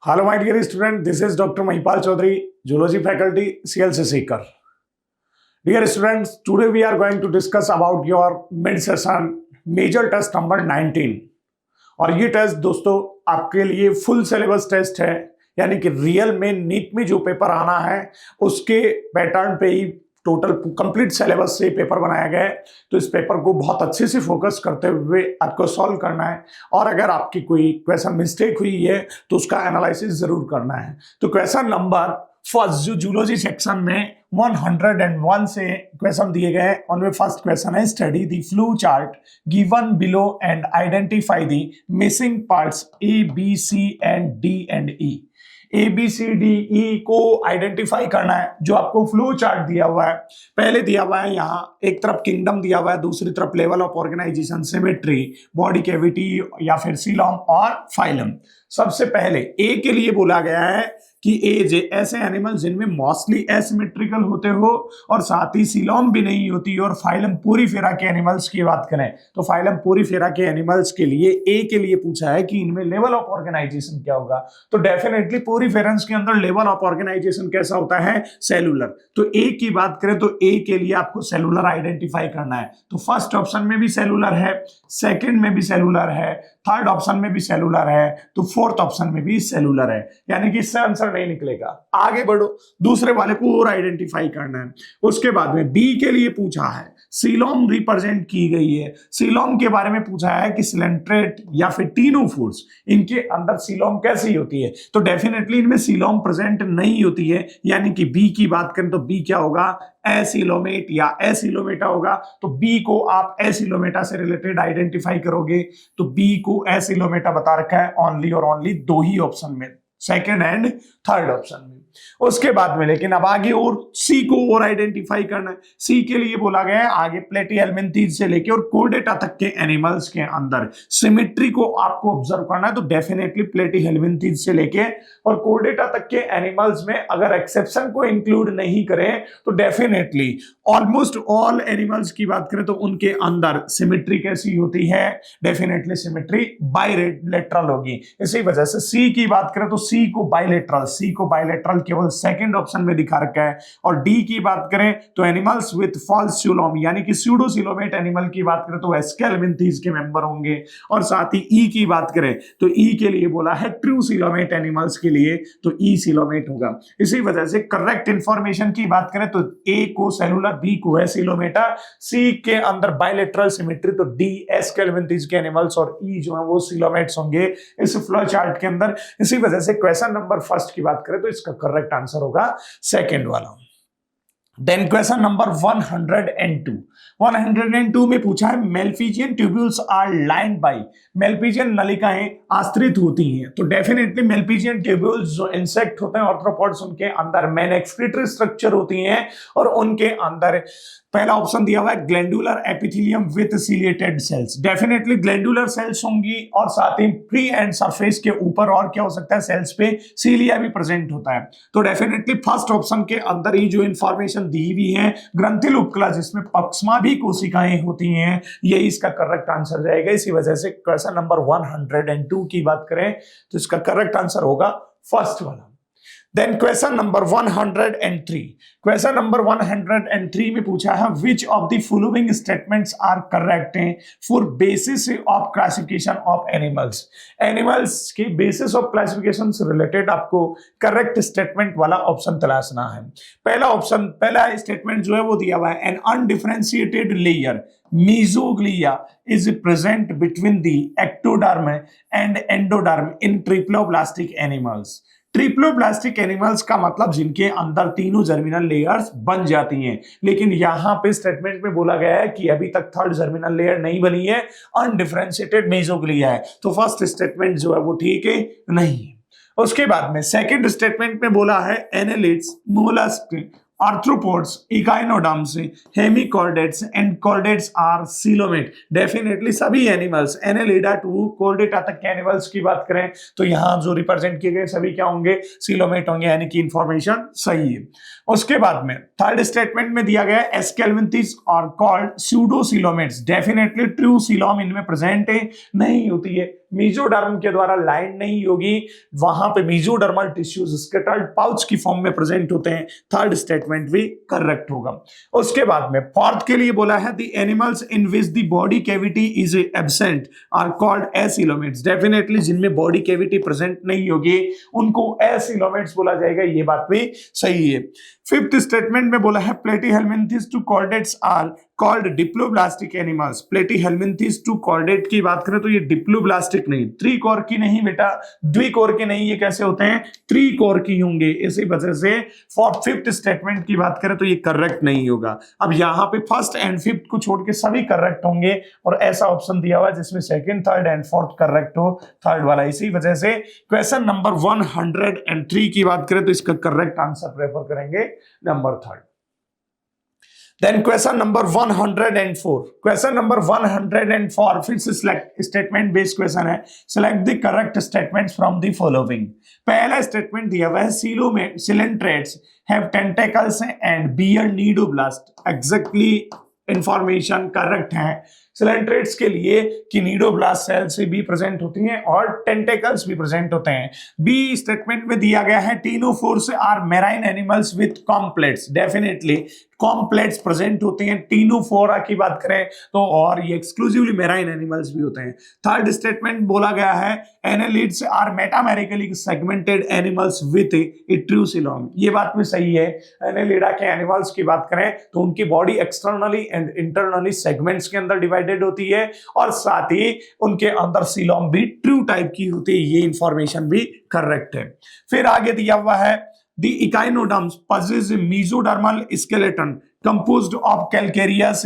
Hello, my dear student. This is Dr. Mahipal Chaudhary, Zoology faculty, CLC Seeker. Dear students, today we are going to discuss about your mid-session major test number 19. और ये test दोस्तों आपके लिए full syllabus test है, यानी कि real में NEET में जो पेपर आना है उसके पैटर्न पे ही टोटल कंप्लीट सिलेबस से पेपर बनाया गया है। तो इस पेपर को बहुत अच्छे से फोकस करते हुए आपको सॉल्व करना है, और अगर आपकी कोई क्वेश्चन मिस्टेक हुई है तो उसका एनालिसिस जरूर करना है। तो क्वेश्चन नंबर फर्स्ट जो जूलॉजी सेक्शन में 101 से क्वेश्चन दिए गए हैं, उनमें फर्स्ट क्वेश्चन है study the flow chart given below and identify the missing parts A B C and D and E. A B C D E को identify करना है। जो आपको फ्लो चार्ट दिया हुआ है, पहले दिया हुआ है यहाँ एक तरफ किंगडम दिया हुआ है, दूसरी तरफ level of organisation, symmetry, body cavity या फिर सीलॉम और फाइलम। सबसे पहले ए के लिए बोला गया है कि एज ऐसे एनिमल जिनमें मोस्टली एसिमेट्रिकल होते हो और साथ ही सीलॉम भी नहीं होती, और फाइलम पोरीफेरा के एनिमल्स की बात करें तो फाइलम पोरीफेरा के एनिमल्स के लिए ए के लिए पूछा है कि इनमें लेवल ऑफ ऑर्गेनाइजेशन क्या होगा। तो डेफिनेटली पोरीफेरेंस के अंदर लेवल ऑफ ऑर्गेनाइजेशन कैसा होता है, सेलुलर। तो ए की बात करें तो ए के लिए आपको सेलुलर आइडेंटिफाई करना है। तो फर्स्ट ऑप्शन में भी सेलुलर है, सेकंड में भी सेलुलर है, थर्ड ऑप्शन में भी सेलुलर है, तो फोर्थ ऑप्शन में भी सेलुलर है, यानी कि इससे आंसर नहीं निकलेगा। आगे बढ़ो, दूसरे वाले को और आइडेंटिफाई करना है। उसके बाद में बी के लिए पूछा है, सीलॉम रिप्रेजेंट की गई है। सीलॉम के बारे में पूछा है कि सिलेंट्रेट या फिर टीनोफोर्स, इनके अंदर सीलॉम कैसी होती है। तो डेफिनेटली इनमें सीलॉम प्रेजेंट नहीं होती है, यानी कि बी की बात करें तो बी क्या होगा, एसिलोमेट या एसिलोमेटा होगा। तो बी को आप एसिलोमेटा से रिलेटेड आइडेंटिफाई करोगे, तो बी को एसिलोमेटा बता रखा है ओनली और ओनली दो ही ऑप्शन में, सेकेंड एंड थर्ड ऑप्शन में। उसके बाद में लेकिन अब आगे और सी को और आइडेंटिफाई करना है। सी के लिए बोला गया है आगे प्लेटीहेल्मिन्थीज से लेके और कोर्डेटा तक के एनिमल्स के अंदर सिमेट्री को आपको ऑब्जर्व करना है। तो डेफिनेटली प्लेटीहेल्मिन्थीज से लेके और कोर्डेटा तक के एनिमल्स में अगर एक्सेप्शन को इंक्लूड नहीं करें तो डेफिनेटली ऑलमोस्ट ऑल एनिमल्स की बात करें तो उनके अंदर सिमेट्री कैसी होती है, डेफिनेटली सिमेट्री बाइलेटरल होगी। इसी वजह से सी की बात करें तो सी को बाइलेटरल केवल सेकंड ऑप्शन में दिखा रखा है। और डी की बात करें तो एनिमल्स विद फॉल्स सीलोम यानी कि स्यूडोसीलोमेट एनिमल की बात करें तो एस्केल्मिन्थीज के मेंबर होंगे। और साथ ही ई की बात करें तो ई के लिए बोला है ट्रू सीलोमेट एनिमल्स के लिए, तो ई सीलोमेट होगा। इसी वजह से करेक्ट इंफॉर्मेशन की बात करें तो ए को सेलुलर, बी को एसिलोमेटा, सी के अंदर बाइलेटरल सिमेट्री, तो डी एस्केल्मिन्थीज के एनिमल्स और ई जो है वो सीलोमेट्स होंगे इस फ्लो चार्ट के अंदर। इसी वजह से क्वेश्चन नंबर फर्स्ट की बात करें तो इसका करेक्ट आंसर होगा सेकंड वाला। देन क्वेश्चन नंबर 102 में पूछा है मेलफिजियन ट्यूब्यूल्स आर लाइंड बाय, मेलफिजियन नलिकाएं आश्रित होती हैं। तो डेफिनेटली मेलफिजियन ट्यूब्यूल्स जो इंसेक्ट होते हैं ऑर्थ्रोपोड्स, उनके अंदर मेन एक्सक्रीटरी स्ट्रक्चर होती हैं और उनके अंदर पहला ऑप्शन दिया हुआ है glandular epithelium with ciliated sales. Definitely glandular cells होंगी और साथ ही फ्री एंड सरफेस के ऊपर और क्या हो सकता है, सेल्स पे सीलिया भी प्रेजेंट होता है। तो डेफिनेटली फर्स्ट ऑप्शन के अंदर ही जो इंफॉर्मेशन दी हुई है ग्रंथिल उपकला जिसमें पक्षमा भी कोशिकाएं होती हैं, यही इसका करेक्ट आंसर जाएगा। इसी वजह से क्वेश्चन नंबर 102 की बात करें तो इसका करेक्ट आंसर होगा फर्स्ट वाला। Then question number 103, question number 103 में पूछा है which of the following statements are correct for basis of classification of animals. Animals के बेसिस ऑफ क्लासिफिकेशन से रिलेटेड आपको करेक्ट स्टेटमेंट वाला ऑप्शन तलाशना है। पहला स्टेटमेंट जो है वो दिया हुआ है an undifferentiated layer mesoglea is present between the ectoderm and endoderm in triploblastic animals। Triploblastic animals का मतलब जिनके अंदर तीनों जर्मिनल लेयर्स बन जाती हैं, लेकिन यहां पे स्टेटमेंट में बोला गया है कि अभी तक थर्ड जर्मिनल लेयर नहीं बनी है, अनडिफरेंशिएटेड मेसोग्लिया है। तो फर्स्ट स्टेटमेंट जो है वो ठीक है नहीं है। उसके बाद में सेकंड स्टेटमेंट में बोला है annelids, molluscs, arthropods, echinoderms, hemichordates and chordates are coelomate. Definitely सभी एनिमल्स एनेलिडा टू कॉर्डेटा तक के एनिमल्स की बात करें तो यहां जो रिप्रेजेंट किए गए सभी क्या होंगे, सीलोमेट होंगे, यानी कि इंफॉर्मेशन सही है। उसके बाद में थर्ड स्टेटमेंट में दिया गया aschelminthes are called pseudocoelomates. Definitely true coelom इनमें प्रेजेंट नहीं होती है, मीजोडर्म के द्वारा लाइन नहीं होगी, वहां पे मीजोडर्मल टिश्यूज स्कैटर्ड पाउच की फॉर्म में प्रेजेंट होते हैं। थर्ड स्टेटमेंट भी करेक्ट होगा। उसके बाद में फोर्थ के लिए बोला है the animals in which the body cavity is absent are called acoelomates. Definitely जिनमें बॉडी कैविटी प्रेजेंट नहीं होगी उनको एसिलोमेट्स बोला जाएगा, ये बात भी सही है। फिफ्थ स्टेटमेंट में बोला है platyhelminthes to chordates are called diploblastic animals. Platyhelminthes to chordate की बात करें तो ये डिप्लोब्लास्टिक नहीं, त्रिकोर की नहीं बेटा, द्विकोर के नहीं, ये कैसे होते हैं, त्रिकोर की होंगे। इसी वजह से फिफ्थ स्टेटमेंट की बात करें तो ये करेक्ट नहीं होगा। अब यहाँ पे फर्स्ट एंड फिफ्थ को छोड़ के सभी करेक्ट होंगे और ऐसा ऑप्शन दिया हुआ है जिसमें second, third and fourth correct हो, थर्ड वाला। इसी वजह से क्वेश्चन नंबर 103 की बात करें तो इसका करेक्ट आंसर प्रेफर करेंगे number third. Then question number 104. Question number 104 फिर से select statement based question है। Select the correct statements from the following. पहला स्टेटमेंट दिया हुआ है coelentrates have tentacles and bear nidoblast. Exactly information correct है। Coelenterates के लिए कि नीडोब्लास्ट सेल से भी प्रेजेंट होती हैं और टेंटेकल्स भी प्रेजेंट होते हैं। बी स्टेटमेंट में दिया गया है ctenophores are marine animals with comb plates. Definitely comb plates present होते हैं। टीनोफोरा की बात करें तो और ये एक्सक्लूसिवली मैराइन एनिमल्स भी होते हैं। थर्ड स्टेटमेंट बोला गया है annelids are metamerically segmented animals with a true coelom. ये बात भी सही है। एनालिडा के एनिमल्स की बात करें तो उनकी body externally and internally segments के अंदर डिवाइडेड होती है और साथ ही उनके अंदर सीलोम भी ट्रू टाइप की होती है। ये इंफॉर्मेशन भी करेक्ट है। फिर आगे दिया हुआ है The echinoderms possess mesodermal skeleton composed of calcareous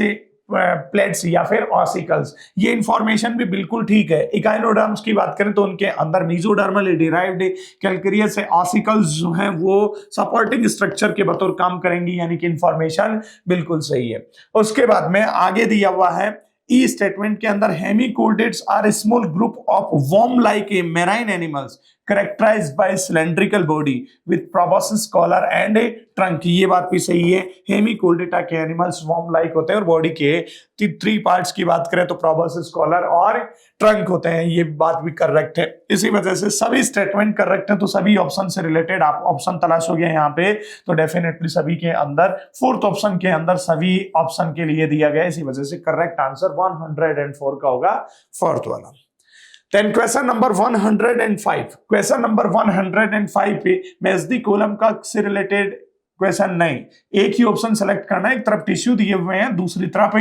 plates या फिर ऑसिकल्स। ये इंफॉर्मेशन भी बिल्कुल ठीक है। इकाइनोडर्म्स की बात करें तो उनके अंदर मीजोडर्मल डिराइव्ड कैल्केरियस से ऑसिकल्स जो हैं वो सपोर्टिंग स्ट्रक्चर के बतौर काम करेंगी, यानी कि इंफॉर्मेशन बिल्कुल सही है। उसके बाद में आगे दिया हुआ है ई स्टेटमेंट के अंदर hemichordates are small group of worm like a marine animals characterized by cylindrical body with proboscis collar and a trunk। ये बात भी सही है। हेमिकोल्डेटा के एनिमल्स वर्म लाइक होते हैं और बॉडी के थ्री पार्ट्स की बात करें तो प्रोबोसिस कॉलर और ट्रंक होते हैं। ये बात भी करेक्ट है। इसी वजह से सभी स्टेटमेंट करेक्ट है। तो सभी ऑप्शन से रिलेटेड आप ऑप्शन तलाशोगे यहाँ पे तो डेफिनेटली सभी के अंदर फोर्थ ऑप्शन के अंदर सभी ऑप्शन के लिए दिया गया। इसी वजह से करेक्ट आंसर 104 का होगा, फोर्थ वाला। Then question number 105। Question number 105 पे मेजदी कॉलम का से रिलेटेड क्वेश्चन नहीं, एक ही ऑप्शन सेलेक्ट करना है। एक तरफ टिश्यू दिए हुए हैं, दूसरी तरफ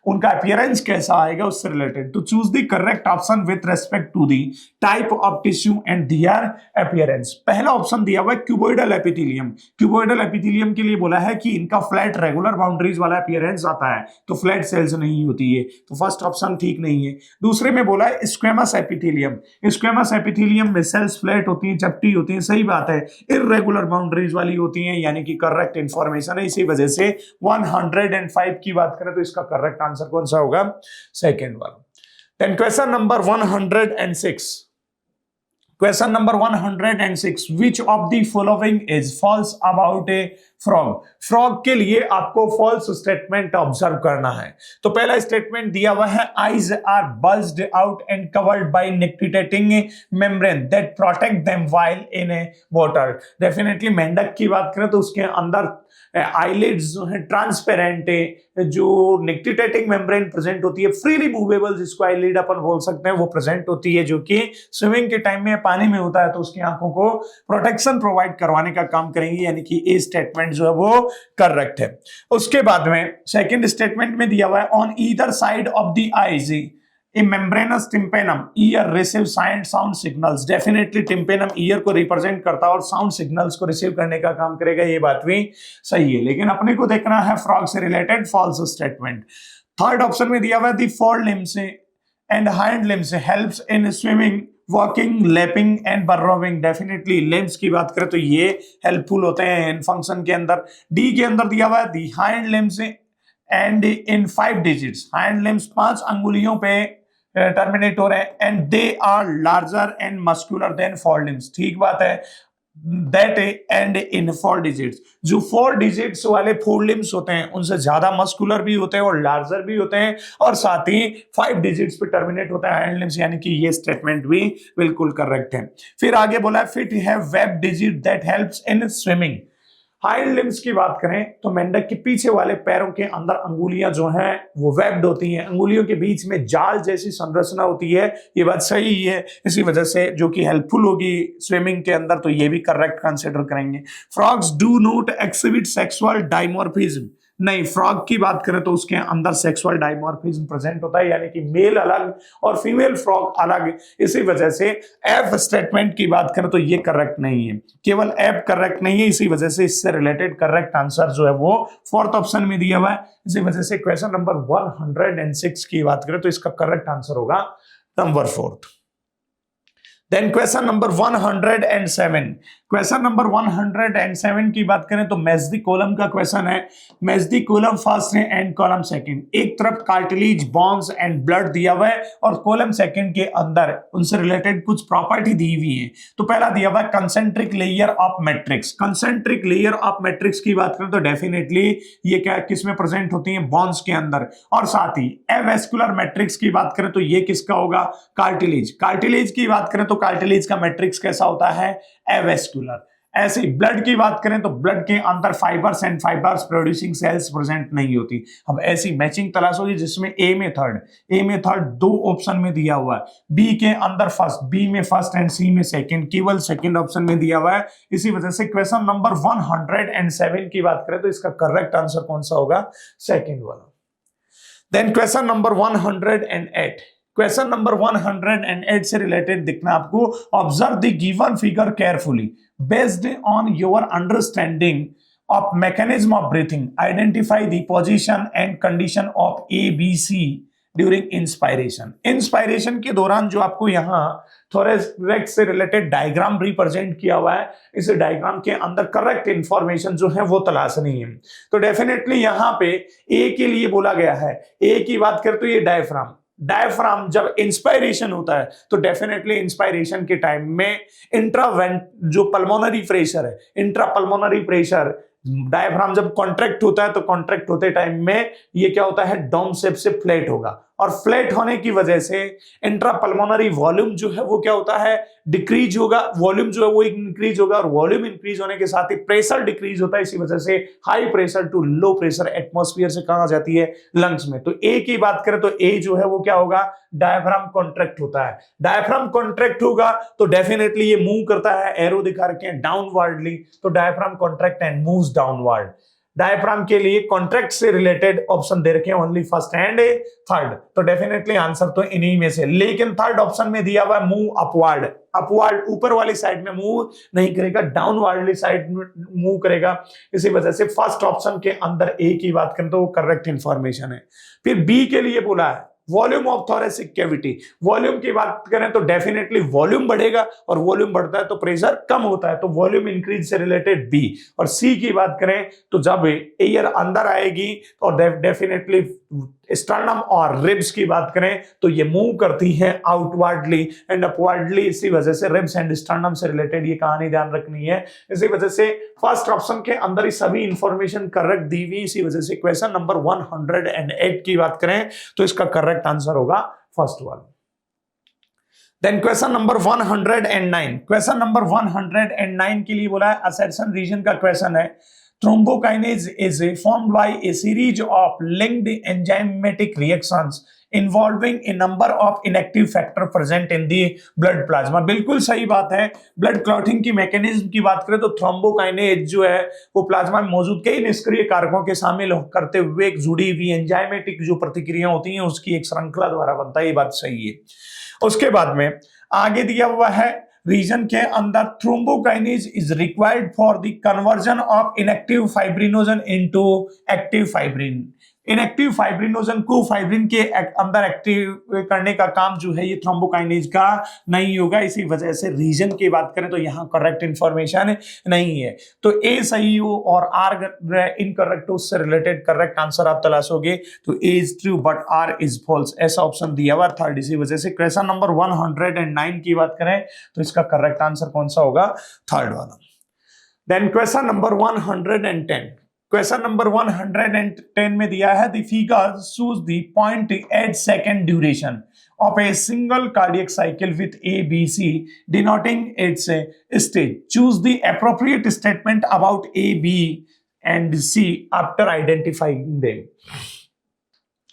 उनका अपीयरेंस कैसा आएगा उससे रिलेटेड। तो choose the correct option with respect to the type of tissue and their appearance. पहला ऑप्शन दिया हुआ है क्यूबोइडल एपिथेलियम। क्यूबोइडल एपिथेलियम के लिए बोला है कि इनका फ्लैट रेगुलर बाउंड्रीज वाला अपीयरेंस आता है, तो फ्लैट सेल्स नहीं होती है, तो फर्स्ट ऑप्शन ठीक नहीं है। दूसरे में बोला है स्क्वेमस एपिथेलियम। स्क्वेमस एपिथेलियम में सेल्स फ्लैट होती हैं, चपटी होती हैं, सही बात है। इर्रेगुलर बाउंड्रीज वाली होती हैं, यानी कि करेक्ट इंफॉर्मेशन है। इसी वजह से 105 की बात करें तो इसका करेक्ट आंसर कौन सा होगा, सेकंड वाला। Then question number 106। Question number 106 which of the following is false about a frog. Frog के लिए आपको फॉल्स स्टेटमेंट ऑब्जर्व करना है। तो पहला स्टेटमेंट दिया हुआ है eyes are bulged out and covered by nictitating membrane that protect them while in a water. Definitely मेंढक की बात करें तो उसके अंदर आईलिड्स जो है ट्रांसपेरेंट है, जो निक्टिटेटिंग मेम्ब्रेन प्रेजेंट होती है, फ्रीली मूवेबल जिसको आईलिड अपन बोल सकते हैं, वो प्रेजेंट होती है, जो कि स्विमिंग के टाइम में पानी में होता है तो उसकी आंखों को प्रोटेक्शन प्रोवाइड करवाने का काम करेंगी, यानी कि ए स्टेटमेंट जो है वो करेक्ट है। उसके बाद में सेकंड स्टेटमेंट में दिया हुआ है on either side of the eyes A membranous tympanum ear receive sound signals। Definitely tympanum year को रिप्रेजेंट करता है और साउंड सिग्नल्स को रिसीव करने का काम करेगा, ये बात भी सही है। लेकिन अपने को देखना है फ्रॉग से related false statement. Third option में दिया हुआ है the four limbs and hind limbs helps in swimming walking leaping and burrowing. Definitely limbs की बात करें तो ये हेल्पफुल होते हैं इन फंक्शन के अंदर। डी के अंदर दिया हुआ है the hind limbs and in 5 digits. Hind limbs 5 अंगुलियों पे टर्मिनेट हो रहे हैं and they are larger and muscular than fore limbs. ठीक बात है, दैट एंड इन 4 डिजिट्स, जो 4 डिजिट्स वाले 4 लिम्स होते हैं उनसे ज्यादा मस्कुलर भी होते हैं और लार्जर भी होते हैं, और साथ ही 5 डिजिट्स पे टर्मिनेट होता है हैंड लिम्स, यानी कि ये स्टेटमेंट भी बिल्कुल करेक्ट है। फिर आगे बोला है fit have web digit that helps in swimming. Hind limbs की बात करें तो मेंढक के पीछे वाले पैरों के अंदर अंगुलियां जो हैं वो वेब्ड होती हैं, अंगुलियों के बीच में जाल जैसी संरचना होती है, ये बात सही है, इसी वजह से जो कि हेल्पफुल होगी स्विमिंग के अंदर, तो ये भी करेक्ट कंसिडर करेंगे। Frogs do not exhibit sexual dimorphism, नहीं, फ्रॉग की बात करें तो उसके अंदर सेक्सुअल डाइमॉर्फिज्म प्रेजेंट होता है, यानी कि मेल अलग और फीमेल फ्रॉग अलग, इसी वजह से एफ स्टेटमेंट की बात करें तो ये करेक्ट नहीं है, केवल एफ करेक्ट नहीं है, इसी वजह से इससे रिलेटेड करेक्ट आंसर जो है वो 4th ऑप्शन में दिया हुआ है। इसी वजह से क्वेश्चन नंबर 106 की बात करें तो इसका करेक्ट आंसर होगा number 4th। Then question number 107, question number 107 की बात करें तो मेजदी कॉलम का क्वेश्चन है। मेजदी कॉलम फर्स्ट है एंड कॉलम सेकंड, एक तरफ कार्टिलेज, बोन्स एंड ब्लड दिया हुआ है और कॉलम सेकंड के अंदर उनसे रिलेटेड कुछ प्रॉपर्टी दी हुई है। तो पहला दिया हुआ है concentric layer of matrix. Concentric layer of matrix की बात करें तो डेफिनेटली ये क्या किस में प्रेजेंट होती है, बोन्स के अंदर, और साथ ही एवेस्कुलर मैट्रिक्स की बात करें तो ये किसका होगा, कार्टिलेज। कार्टिलेज की बात करें तो कार्टिलेज का मैट्रिक्स कैसा होता है, एवेस्कुलर। ऐसे ब्लड की बात करें तो ब्लड के अंदर fibres and fibres producing cells present नहीं होती। अब ऐसी मैचिंग तलाश होगी जिसमें ए में थर्ड 2 ऑप्शन में दिया हुआ है, बी के अंदर फर्स्ट, बी में फर्स्ट एंड सी में सेकंड, केवल सेकंड ऑप्शन में दिया हुआ है। इसी वजह से क्वेश्चन नंबर 107 की बात करें तो इसका करेक्ट आंसर कौन सा होगा, सेकंड वाला। Then question number 108, question number 108 से रिलेटेड दिखना आपको, observe the given figure carefully, based on your understanding of mechanism of breathing, identify the position and condition of ABC during inspiration. Inspiration के दौरान जो आपको यहाँ थोरेक्स से रिलेटेड डायग्राम रिप्रेजेंट किया हुआ है, इस डायग्राम के अंदर करेक्ट इंफॉर्मेशन जो है वो तलाशनी है। तो डेफिनेटली यहाँ पे ए के लिए बोला गया है, ए की बात करें तो ये डायफ्राम जब इंस्पायरेशन होता है तो डेफिनेटली इंस्पायरेशन के टाइम में जो पल्मोनरी प्रेशर है, इंट्रापल्मोनरी प्रेशर, डायफ्राम जब कॉन्ट्रैक्ट होता है तो कॉन्ट्रैक्ट होते टाइम में ये क्या होता है, डोम शेप से फ्लैट होगा, और फ्लैट होने की वजह से इंट्रापल्मोनरी वॉल्यूम जो है वो क्या होता है, डिक्रीज होगा, वॉल्यूम जो है वो इंक्रीज होगा, और वॉल्यूम इंक्रीज होने के साथ ही प्रेशर डिक्रीज होता है। इसी वजह से high pressure to low pressure atmosphere से कहा जाती है लंग्स में। तो ए की बात करें तो ए जो है वो क्या होगा, डायफ्राम कॉन्ट्रैक्ट होता है। डायफ्राम कॉन्ट्रैक्ट होगा तो डेफिनेटली ये मूव करता है, एरो दिखा रखे हैं डाउनवर्डली, तो diaphragm contract and moves downward. Diaphragm के लिए कॉन्ट्रैक्ट से रिलेटेड ऑप्शन दे रखे हैं ओनली फर्स्ट एंड थर्ड, तो डेफिनेटली आंसर तो इन्हीं में से, लेकिन थर्ड ऑप्शन में दिया हुआ है मूव अपवर्ड ऊपर वाली साइड में मूव नहीं करेगा, डाउनवर्ड वाली साइड में मूव करेगा। इसी वजह से फर्स्ट ऑप्शन के अंदर ए की बात करें तो वो करेक्ट इंफॉर्मेशन है। फिर बी के लिए बोला है volume of thoracic cavity, volume की बात करें तो डेफिनेटली वॉल्यूम बढ़ेगा, और वॉल्यूम बढ़ता है तो प्रेशर कम होता है, तो वॉल्यूम इंक्रीज से रिलेटेड बी। और सी की बात करें तो जब एयर अंदर आएगी तो डेफिनेटली स्टर्नम और रिब्स की बात करें तो ये मूव करती है आउटवर्डली एंड अपवर्डली, इसी वजह से रिब्स एंड स्टर्नम से रिलेटेड ये कहानी ध्यान रखनी है। इसी वजह से फर्स्ट ऑप्शन के अंदर ही सभी इंफॉर्मेशन करेक्ट दी हुई, इसी वजह से क्वेश्चन नंबर 108 की बात करें तो इसका करेक्ट आंसर होगा फर्स्ट वाला। Then question number 109, question number 109 के लिए बोला है असर्शन रीजन का क्वेश्चन है। Thrombokinase is formed by a series of linked enzymatic reactions involving a number of inactive factor present in the blood plasma। बिल्कुल सही बात है। ब्लड क्लॉटिंग की मैकेनिज्म की बात करें तो थ्रोम्बोकाइनेज जो है वो प्लाज्मा में मौजूद कई निष्क्रिय कारकों के शामिल करते हुए एक जुड़ी हुई एंजाइमेटिक जो प्रतिक्रिया होती हैं उसकी एक श्रृंखला द्वारा बनता है, ये बात सही है। उसके बाद में आगे दिया हुआ है रीजन के अंदर thrombokinase is required for the conversion of inactive fibrinogen into active fibrin. Inactive fibrinogen को फाइब्रिन के अंदर एक्टिव करने का काम जो है ये थ्रोम्बोकाइनेज का नहीं होगा, इसी वजह से रीजन की बात करें तो यहाँ करेक्ट इंफॉर्मेशन नहीं है। तो ए सही हो और आर इनकरेक्ट हो, उससे रिलेटेड करेक्ट आंसर आप तलाशोगे तो A is true but R is false, ऐसा ऑप्शन दिया हुआ थर्ड। इसी वजह से क्वेश्चन नंबर 109 की बात करें तो इसका करेक्ट आंसर कौन सा होगा, थर्ड वाला। Then question number 110, question number 110 में दिया है the figure shows the 0.8 second duration of a single cardiac cycle with A, B, C denoting its stage. Choose the appropriate statement about A, B and C after identifying them.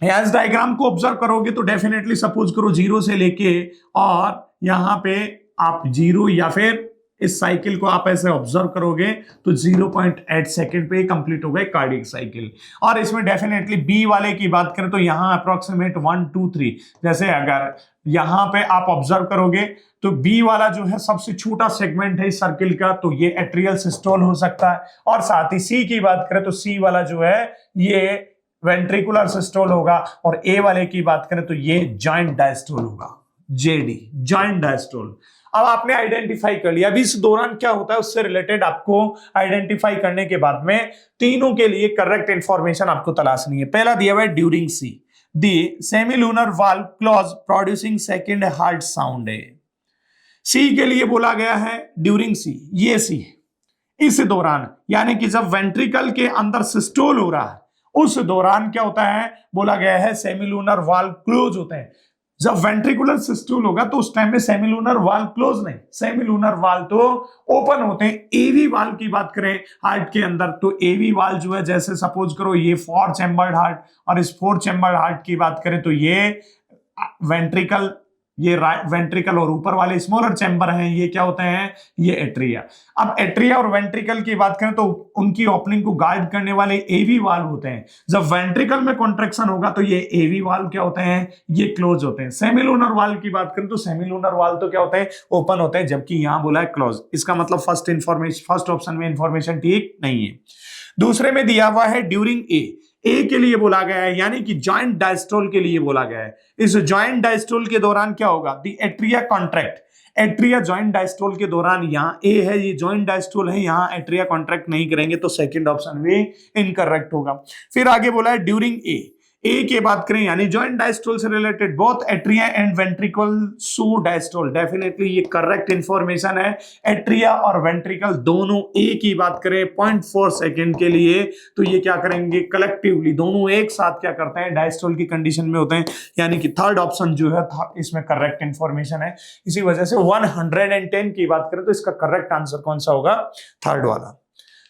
इस diagram को observe करोगे तो definitely suppose करो 0 से लेके और यहां पे आप 0 या फिर इस साइकिल को आप ऐसे ऑब्जर्व करोगे तो 0.8 सेकंड पे कंप्लीट हो गए कार्डियक साइकिल। और इसमें डेफिनेटली बी वाले की बात करें तो यहां अप्रोक्सीमेट 1, 2, 3, जैसे अगर यहां पे आप ऑब्जर्व करोगे तो बी वाला जो है सबसे छोटा सेगमेंट है इस सर्किल का, तो ये एट्रियल सिस्टोल हो सकता है। और साथ ही सी की बात करें तो सी वाला जो है ये वेंट्रिकुलर सिस्टोल होगा, और ए वाले की बात करें तो ये जॉइंट डायस्टोल होगा, जेडी जॉइंट डायस्टोल। अब आपने आइडेंटिफाई कर लिया, अभी इस दौरान क्या होता है उससे रिलेटेड आपको आइडेंटिफाई करने के बाद में तीनों के लिए करेक्ट इंफॉर्मेशन आपको तलाशनी है। पहला दिया हुआ है during C, the semilunar valve close producing second heart sound है। सी के लिए बोला गया है ड्यूरिंग सी, ये सी इस दौरान, यानी कि जब वेंट्रिकल के अंदर सिस्टोल हो रहा है उस दौरान क्या होता है, बोला गया है सेमिलूनर वाल्व क्लोज होते हैं। जब वेंट्रिकुलर सिस्टोल होगा तो उस टाइम में सेमिलूनर वाल्व क्लोज नहीं, सेमिलूनर वाल्व तो ओपन होते हैं। एवी वाल्व की बात करें हार्ट के अंदर तो एवी वाल्व जो है, जैसे सपोज करो ये 4 चैम्बर्ड हार्ट, और इस 4 चैम्बर्ड हार्ट की बात करें तो ये वेंट्रिकल, ये वेंट्रिकल और ऊपर वाले स्मॉलर चैम्बर हैं, ये क्या होते हैं, ये एट्रिया। अब एट्रिया और वेंट्रिकल की बात करें तो उनकी ओपनिंग को गाइड करने वाले एवी वाल्व होते हैं। जब वेंट्रिकल में कॉन्ट्रैक्शन होगा तो ये एवी वाल्व क्या होते हैं, ये क्लोज होते हैं। सेमिलूनर वाल्व की बात करें तो सेमिलूनर वाल्व तो क्या होते हैं, ओपन होते हैं, जबकि यहां बोला है क्लोज। इसका मतलब फर्स्ट ऑप्शन में इंफॉर्मेशन ठीक नहीं है। दूसरे में दिया हुआ है ड्यूरिंग ए के लिए बोला गया है, यानी कि जॉइंट डायस्टोल के लिए बोला गया है। इस जॉइंट डायस्टोल के दौरान क्या होगा, the atria contract, atria joint diastole के दौरान, यहाँ ए है ये जॉइंट डायस्टोल है, यहाँ एट्रिया कॉन्ट्रैक्ट नहीं करेंगे तो सेकंड ऑप्शन भी इनकरेक्ट होगा। फिर आगे बोला है ड्यूरिंग ए के बात करें यानी जॉइंट डायस्टोल से related both atria and ventricle so diastole, definitely ये करेक्ट इंफॉर्मेशन है। एट्रिया और वेंट्रिकल दोनों ए की बात करें 0.4 सेकेंड के लिए तो ये क्या करेंगे, कलेक्टिवली दोनों एक साथ क्या करते हैं, डायस्टोल की कंडीशन में होते हैं, यानी कि थर्ड ऑप्शन जो है इसमें करेक्ट इंफॉर्मेशन है। इसी वजह से 110 की बात करें तो इसका करेक्ट आंसर कौन सा होगा, थर्ड वाला।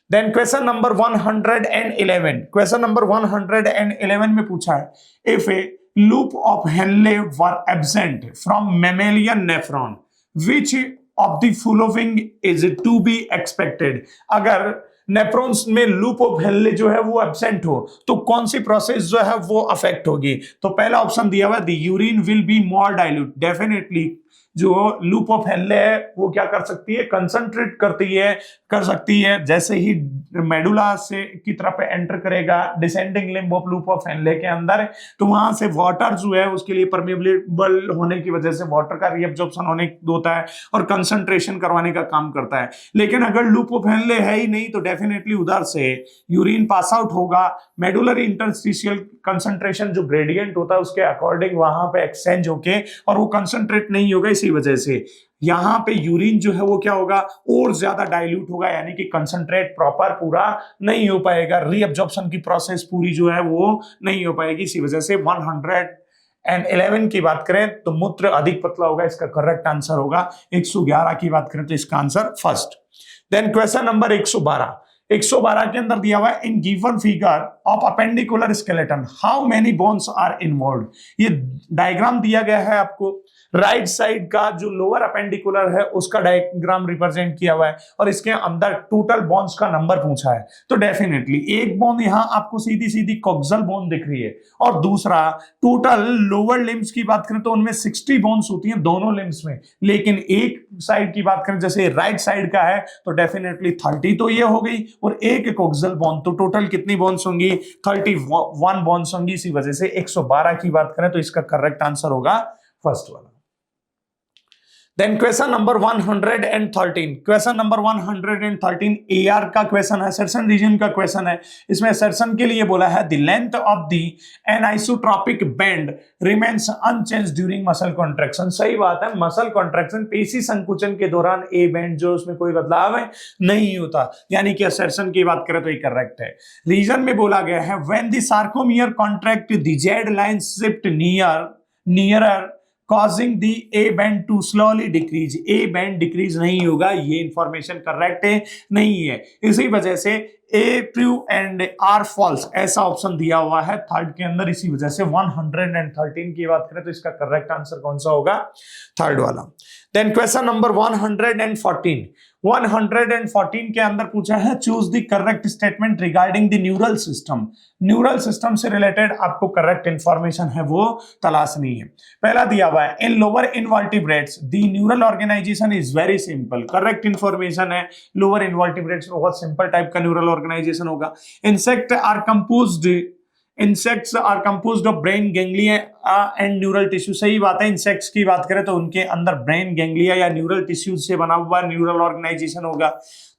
Then question number 111, question number 111 में पूछा है if a loop of Henle were absent from mammalian nephron which of the following is to be expected. अगर नेफ्रॉन्स में लूप ऑफ हेनले जो है वो एब्सेंट हो तो कौन सी प्रोसेस जो है वो अफेक्ट होगी। तो पहला ऑप्शन दिया हुआ है the urine will be more dilute, definitely जो लूप ऑफ हेनले है वो क्या कर सकती है, कंसंट्रेट कर सकती है। जैसे ही मेडुला से की तरफ एंटर करेगा descending limb of loop of Henley के अंदर, तो वहां से वाटर जो है उसके लिए परमेबल होने की वजह से वाटर का रीअब्जॉर्प्शन होने होता है और कंसंट्रेशन करवाने का काम करता है। लेकिन अगर लूप ऑफ हेनले है ही नहीं तो डेफिनेटली उधर से यूरिन पास आउट होगा, मेडुलरी इंटरस्टिशियल कंसंट्रेशन जो ग्रेडियंट होता है उसके अकॉर्डिंग वहां पे एक्सचेंज होके और वो कंसंट्रेट नहीं होगा, इसी वजह से यहां पे यूरिन जो है वो क्या होगा, और ज्यादा डाइल्यूट होगा, यानी कि कंसंट्रेट प्रॉपर पूरा नहीं हो पाएगा, रीअब्जॉर्प्शन की प्रोसेस पूरी जो है वो नहीं हो पाएगी। इसी वजह से 111 की बात करें तो मूत्र अधिक पतला होगा, इसका करेक्ट आंसर होगा। 111 की बात करें तो इसका answer first. Then question number 112 के अंदर दिया हुआ है in given figure of appendicular skeleton how many bones are involved. ये डायग्राम दिया गया है आपको, राइट साइड का जो लोअर अपेंडिकुलर है उसका डायग्राम रिप्रेजेंट किया हुआ है और इसके अंदर टोटल बोन्स का नंबर पूछा है। तो डेफिनेटली एक बोन यहां आपको सीधी सीधी कॉक्सल बोन दिख रही है और दूसरा टोटल लोअर लिम्स की बात करें तो उनमें 60 बोन्स होती हैं दोनों लिम्स में, लेकिन एक साइड की बात करें जैसे राइट साइड का है तो डेफिनेटली 30 तो ये हो गई और एक कॉक्सल बोन, तो टोटल कितनी बोन्स होंगी, 31 बोन्स होंगी। इसी वजह से 112 की बात करें तो इसका करेक्ट आंसर होगा फर्स्ट वाला। Then question number 113, question number 113 AR का क्वेश्चन है, असर्शन रीजन का क्वेश्चन है। इसमें असर्शन के लिए बोला है the length of the anisotropic band remains unchanged during muscle contraction. सही बात है, मसल कॉन्ट्रैक्शन पेशी संकुचन के दौरान ए बैंड जो उसमें कोई बदलाव नहीं होता, यानी कि असर्शन की बात करें तो ये करेक्ट है। रीजन में बोला गया है when the sarcomere contract the Z line shift nearer causing the A band to slowly decrease। A band decrease नहीं होगा, ये इंफॉर्मेशन करेक्ट है नहीं है, इसी वजह से A true and R false ऐसा ऑप्शन दिया हुआ है थर्ड के अंदर। इसी वजह से 113 की बात करें तो इसका करेक्ट आंसर कौन सा होगा, थर्ड वाला। देन क्वेश्चन नंबर 114 के अंदर पूछा है choose the correct statement regarding the neural system. Neural system से रिलेटेड आपको करेक्ट इंफॉर्मेशन है वो तलाशनी है। पहला दिया हुआ है in lower invertebrates the neural organisation is very simple. Correct information है, लोअर इनवर्टिब्रेट्स में बहुत सिंपल टाइप का न्यूरल ऑर्गेनाइजेशन होगा। Insects are composed of brain ganglia and neural tissue. सही बात है, इंसेक्ट्स की बात करें तो उनके अंदर ब्रेन गैंग्लिया या न्यूरल टिश्यू से बना हुआ न्यूरल ऑर्गेनाइजेशन होगा।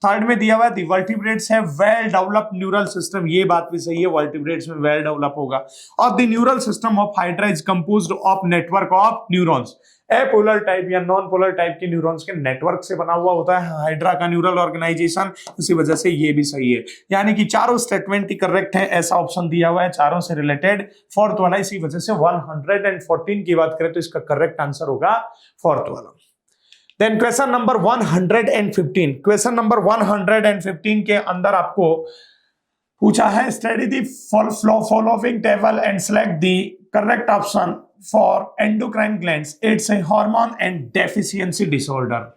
थर्ड में दिया हुआ है वर्टिब्रेट्स है वेल डेवलप्ड न्यूरल सिस्टम। ये बात भी सही है, वर्टिब्रेट्स में वेल डेवलप होगा। और the neural system of hydra is composed of network of neurons. Apolar type या नॉन पोलर टाइप के न्यूरॉन्स के नेटवर्क से बना हुआ होता है हाइड्रा का न्यूरल ऑर्गेनाइजेशन, इसी वजह से ये भी सही है। यानी कि चारों स्टेटमेंट ही करेक्ट है, ऐसा ऑप्शन दिया हुआ है चारों से रिलेटेड फोर्थ वाला। इसी वजह से 114 की बात करें तो इसका करेक्ट आंसर होगा फोर्थ वाला। Then question number 115, question number 115 के अंदर आपको पूछा है study the following table and select the correct option for endocrine glands, its a hormone and deficiency disorder.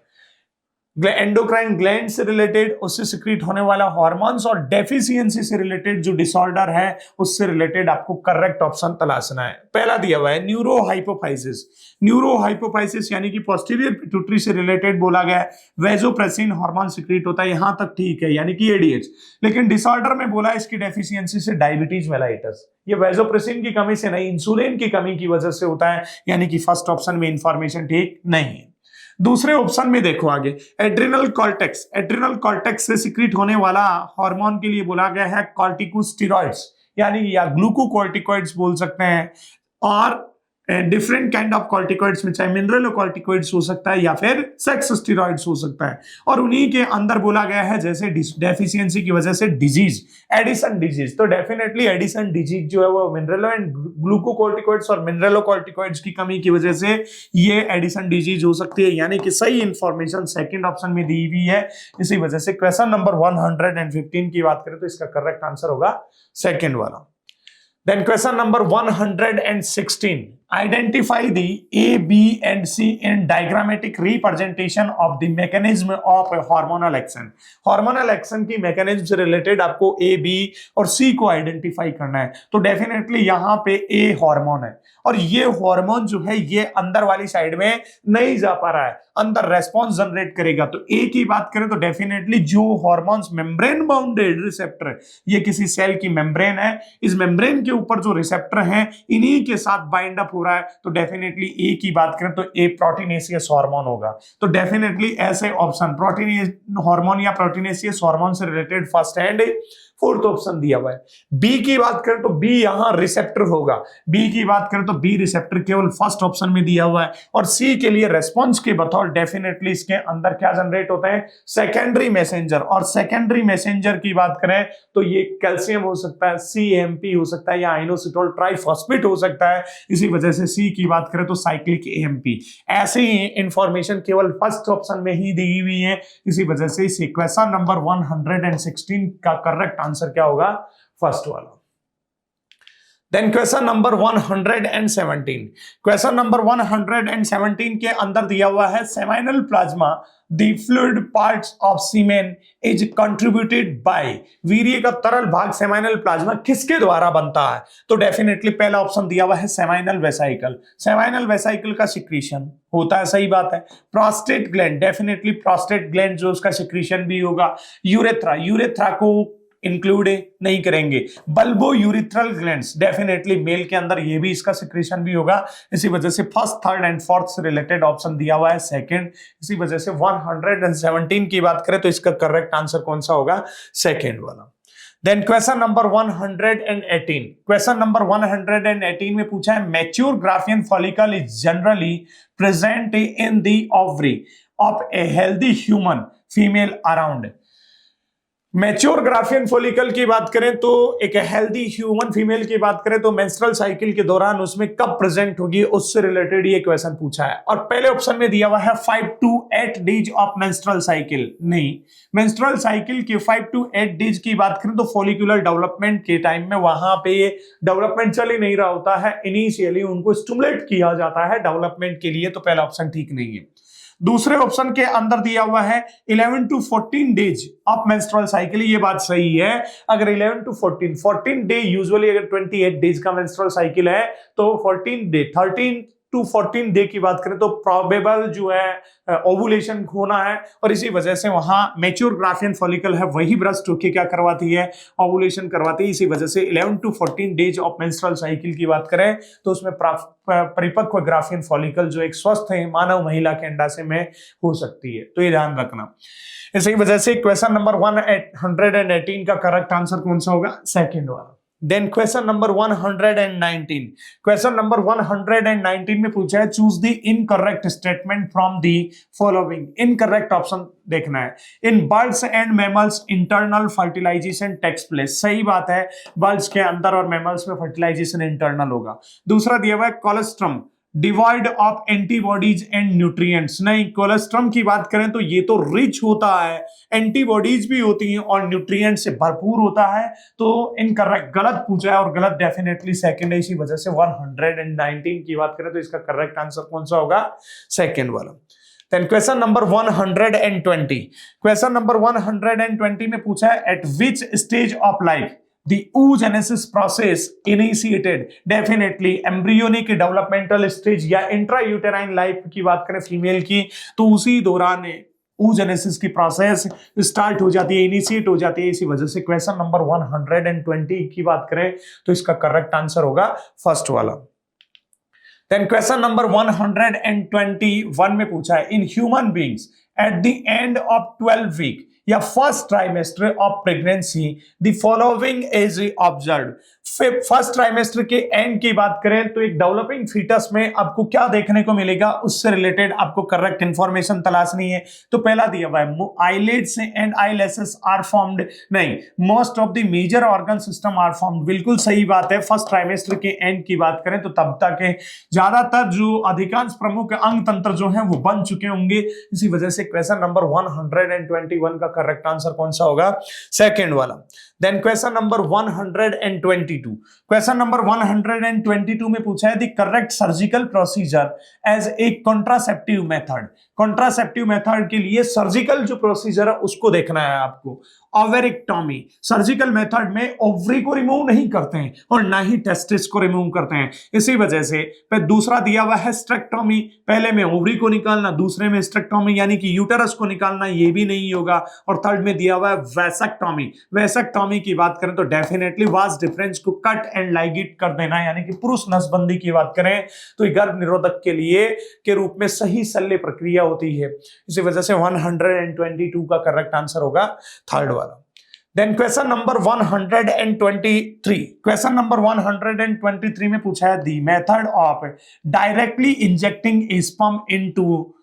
Endocrine gland से रिलेटेड उससे सिक्रीट होने वाला हार्मोन्स और डेफिशिएंसी से रिलेटेड जो डिसऑर्डर है उससे रिलेटेड आपको करेक्ट ऑप्शन तलाशना है। पहला दिया हुआ है न्यूरोहाइपोफाइसिस। न्यूरोहाइपोफाइसिस यानी कि पोस्टीरियर पिट्यूटरी से रिलेटेड बोला गया है वेजोप्रेसिन हार्मोन सिक्रीट होता है, यहां तक ठीक है, यानी कि एडीएच। लेकिन डिसऑर्डर में बोला इसकी डेफिशिएंसी से डायबिटीज मेलाइटस। ये वेजोप्रेसिन की कमी से नहीं, इंसुलिन की कमी की वजह से होता है, यानी कि फर्स्ट ऑप्शन में इंफॉर्मेशन ठीक नहीं है। दूसरे ऑप्शन में देखो आगे एड्रिनल कॉर्टेक्स से सिक्रीट होने वाला हार्मोन के लिए बोला गया है कॉर्टिकोस्टेरॉइड्स, यानी या ग्लूकोकॉर्टिकॉइड्स बोल सकते हैं, और डिफरेंट काइंड ऑफ कॉर्टिकॉइड्स में चाहे मिनरलोकॉर्टिकॉइड्स हो सकता है या फिर सेक्स स्टेरॉइड्स हो सकता है। और उन्हीं के अंदर बोला गया है जैसे डेफिशिएंसी की वजह से डिजीज, एडिसन डिजीज, तो डेफिनेटली एडिसन डिजीज जो है वो मिनरलो एंड ग्लूकोकॉर्टिकॉइड्स और मिनरलोकॉर्टिकॉइड्स की कमी की वजह से ये एडिसन डिजीज हो सकती है, यानी कि सही इंफॉर्मेशन सेकंड ऑप्शन में दी हुई है। इसी वजह से क्वेश्चन नंबर 115 की बात करें तो इसका करेक्ट आंसर होगा सेकंड वाला। Then question number 116. Identify the A, B and C in diagrammatic representation of the mechanism of a hormonal action. Hormonal action की mechanism से related आपको A, B और C को identify करना है। तो डेफिनेटली यहाँ पे A हार्मोन है और ये हार्मोन जो है ये अंदर वाली साइड में नहीं जा पा रहा है, अंदर रेस्पॉन्स जनरेट करेगा। तो ए की बात करें तो डेफिनेटली जो हार्मोन्स मेम्ब्रेन बाउंडेड रिसेप्टर है, ये किसी सेल की मेम्ब्रेन है, इस मेम्ब्रेन के ऊपर जो रिसेप्टर हैं इन्हीं के साथ बाइंड अप हो रहा है। तो डेफिनेटली ए की बात करें तो ए प्रोटीनेशियस हार्मोन होगा। तो डेफिनेटली ऐसे ऑप्शन प्रोटीन हार्मोन या प्रोटीनेशियस हार्मोन से related first and fourth option दिया हुआ है। बी की बात करें तो बी यहां रिसेप्टर होगा, बी की बात करें तो बी रिसेप्टर केवल फर्स्ट ऑप्शन में दिया हुआ है। और सी के लिए रेस्पॉन्स के बतौर डेफिनेटली इसके अंदर क्या जनरेट होता है, सेकेंडरी मैसेंजर। और सेकेंडरी मैसेंजर की बात करें तो ये कैल्शियम हो सकता है, CAMP हो सकता है या आइनोसिटोल ट्राइफॉस्फेट हो सकता है। इसी वजह से सी की बात करें तो साइक्लिक AMP। ऐसे ही इंफॉर्मेशन केवल फर्स्ट ऑप्शन में ही दी हुई है, इसी वजह से इस क्वेश्चन नंबर 116 का करेक्ट आंसर क्या होगा, फर्स्ट वाला। Then question number 117, question number 117 के अंदर दिया हुआ है seminal plasma the fluid parts of semen is contributed by. वीर्य का तरल भाग सेमाइनल प्लाज्मा किसके द्वारा बनता है? तो डेफिनेटली पहला ऑप्शन दिया हुआ है सेमाइनल वेसाइकल। सेमाइनल वेसाइकल का सिक्रीशन होता है, सही बात है। Prostate gland, definitely prostate gland जो उसका सिक्रीशन भी होगा। यूरेथ्रा, यूरेथ्रा को इंक्लूड नहीं करेंगे। Bulbourethral glands, definitely male के अंदर ये भी इसका सिक्रीशन भी होगा, इसी वजह से फर्स्ट, थर्ड एंड फोर्थ से रिलेटेड ऑप्शन दिया हुआ है सेकंड। इसी वजह से 117 की बात करें तो इसका करेक्ट आंसर कौन सा होगा? सेकंड वाला। Then question number 118, question number 118 में पूछा है mature Graafian follicle is generally present in the ovary of a healthy human female around. Mature Graafian follicle की बात करें तो एक हेल्दी ह्यूमन फीमेल की बात करें तो मेंस्ट्रुअल साइकिल के दौरान उसमें कब प्रेजेंट होगी, उससे रिलेटेड ये क्वेश्चन पूछा है। और पहले ऑप्शन में दिया हुआ है 5 to 8 days of menstrual cycle. नहीं, मेंस्ट्रुअल साइकिल के 5 to 8 डेज की बात करें तो फॉलिकुलर डेवलपमेंट के टाइम में वहां पे डेवलपमेंट चल ही नहीं रहा होता है, इनिशियली उनको स्टिमुलेट किया जाता है डेवलपमेंट के लिए, तो पहला ऑप्शन ठीक नहीं है। दूसरे ऑप्शन के अंदर दिया हुआ है 11 to 14 days of menstrual cycle, ये बात सही है। अगर 11 to 14 डे, यूजुअली अगर 28 डेज का मेंस्ट्रुअल साइकिल है तो 14 डे, 13 to 14 डे की बात करें तो प्रोबेबल जो है ओवुलेशन होना है, और इसी वजह से वहां मैच्योर ग्राफियन फॉलिकल है वही ब्रस्ट होके क्या करवाती है? ओवुलेशन करवाती है। इसी वजह से 11 to 14 days of menstrual cycle की बात करें तो उसमें परिपक्व ग्राफियन फॉलिकल जो एक स्वस्थ है मानव महिला के अंडाशय में हो सकती है, तो ये ध्यान रखना। इसी वजह से क्वेश्चन नंबर 118 का करेक्ट आंसर कौन सा होगा? सेकंड वाला। Then question number 119, question number 119 में पूछा है choose the incorrect statement from the following. Incorrect option देखना है। In birds and mammals internal fertilisation takes place, सही बात है, बर्ड्स के अंदर और मैमल्स में फर्टिलाइजेशन इंटरनल होगा। दूसरा दिया हुआ है colostrum divide of antibodies and nutrients, नहीं, कोलेस्ट्रम की बात करें तो ये तो रिच होता है, एंटीबॉडीज भी होती हैं और न्यूट्रिएंट से भरपूर होता है, तो इनकरेक्ट, गलत पूछा है और गलत डेफिनेटली सेकंड है। इसी वजह से 119 की बात करें तो इसका करेक्ट आंसर कौन सा होगा? सेकंड वाला। Then question number 120, question number 120 में पूछा है eight which stage of life the oogenesis process initiated, definitely embryonic developmental stage या इंट्रायूटेराइन लाइफ की बात करें फीमेल की तो उसी दौरान oogenesis की प्रोसेस स्टार्ट हो जाती है, इनिशिएट हो जाती है। इसी वजह से क्वेश्चन नंबर 120 की बात करें तो इसका करेक्ट आंसर होगा फर्स्ट वाला। देन क्वेश्चन नंबर 121 में पूछा है in human beings at the end of 12 week या first trimester of pregnancy the following is observed. First trimester के एंड की बात करें तो एक डेवलपिंग फीटस में आपको क्या देखने को मिलेगा, उससे रिलेटेड आपको करेक्ट इंफॉर्मेशन तलाशनी है। तो पहला दिया हुआ है eyelids and eyelashes are formed, नहीं, most of the major organ system are formed, बिल्कुल सही बात है। फर्स्ट ट्राइमेस्टर के एंड की बात करें तो तब तक ज्यादातर जो अधिकांश प्रमुख अंग तंत्र जो है वो बन चुके होंगे। इसी वजह से क्वेश्चन नंबर 121 का करेक्ट आंसर कौन सा होगा? सेकंड वाला। Then question number 122, question number 122 में पूछा है the correct surgical procedure as a contraceptive method. Contraceptive method के लिए सर्जिकल जो प्रोसीजर है उसको देखना है आपको। ओवेरेक्टोमी, सर्जिकल मेथड में ओवरी को रिमूव नहीं करते हैं और ना ही टेस्टिस को रिमूव करते हैं। इसी वजह से दूसरा दिया हुआ है स्ट्रेक्टोमी, पहले में ओवरी को निकालना, दूसरे में स्ट्रेक्टोमी यानी कि यूटेरस को निकालना, ये भी नहीं होगा। और थर्ड में दिया हुआ है वैसेक्टोमी। वैसेक्टोमी की बात करें तो डेफिनेटली वास डिफरेंस को कट एंड लाइगेट कर देना, यानी कि पुरुष नसबंदी की बात करें तो गर्भ निरोधक के लिए के रूप में सही शल्य प्रक्रिया होती है। इसी वजह से 122 का करेक्ट आंसर होगा थर्ड वाला। Then question number 123, question number 123 में पूछा है the method of directly injecting sperm into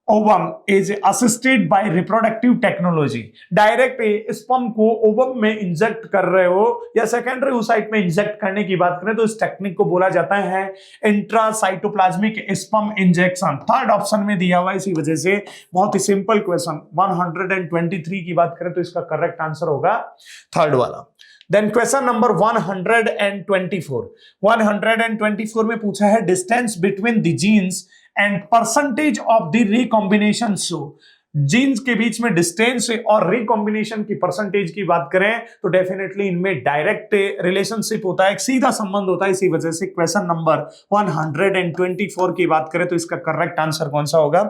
ovum is assisted by reproductive technology. Direct sperm को ओवम में इंजेक्ट कर रहे हो या सेकेंडरी oocyte में इंजेक्ट करने की बात करें तो इस टेक्निक को बोला जाता है intracytoplasmic sperm injection. Third option में दिया हुआ, इसी वजह से बहुत ही सिंपल क्वेश्चन। 123 की बात करें तो इसका करेक्ट आंसर होगा थर्ड वाला। देन क्वेश्चन नंबर 124 में पूछा है distance between the genes and percentage of the recombination show. Genes के बीच में डिस्टेंस और रिकॉम्बिनेशन की परसेंटेज की बात करें तो डेफिनेटली इनमें डायरेक्ट रिलेशनशिप होता है, एक सीधा संबंध होता है। इसी वजह से क्वेश्चन नंबर 124 की बात करें तो इसका करेक्ट आंसर कौन सा होगा?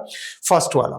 फर्स्ट वाला।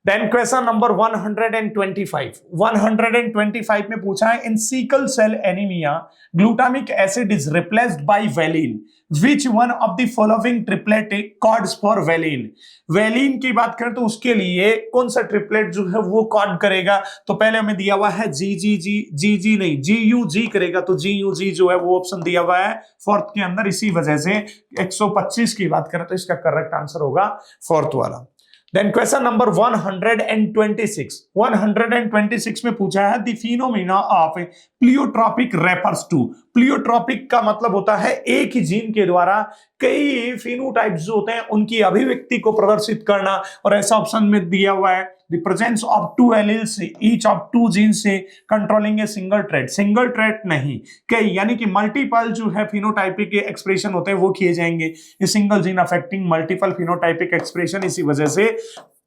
देन क्वेश्चन नंबर 125 में पूछा है in sickle cell anaemia glutamic acid is replaced by valine, which one of the following triplet codes for valine. Valine की बात करें तो उसके लिए कौन सा ट्रिपलेट जो है वो कॉड करेगा, तो पहले हमें दिया हुआ है जी जी जी जी जी नहीं जी यू जी करेगा, तो जी यू जी जो है वो ऑप्शन दिया हुआ है फोर्थ के अंदर, इसी वजह से 125 की बात करें तो इसका करेक्ट आंसर होगा फोर्थ वाला। देन क्वेश्चन नंबर 126 में पूछा है the phenomena of pleiotropic refers to. Pleiotropic का मतलब होता है एक ही जीन के द्वारा कई फिनोटाइप्स जो होते हैं उनकी अभिव्यक्ति को प्रदर्शित करना, और ऐसा ऑप्शन में दिया हुआ है the presence of two alleles each of two genes से controlling a single trait. Single trait नहीं, कई यानी कि मल्टीपल जो है फिनोटाइपिक एक्सप्रेशन होते हैं वो किए जाएंगे, ये single gene affecting multiple phenotypic expression, इसी वजह से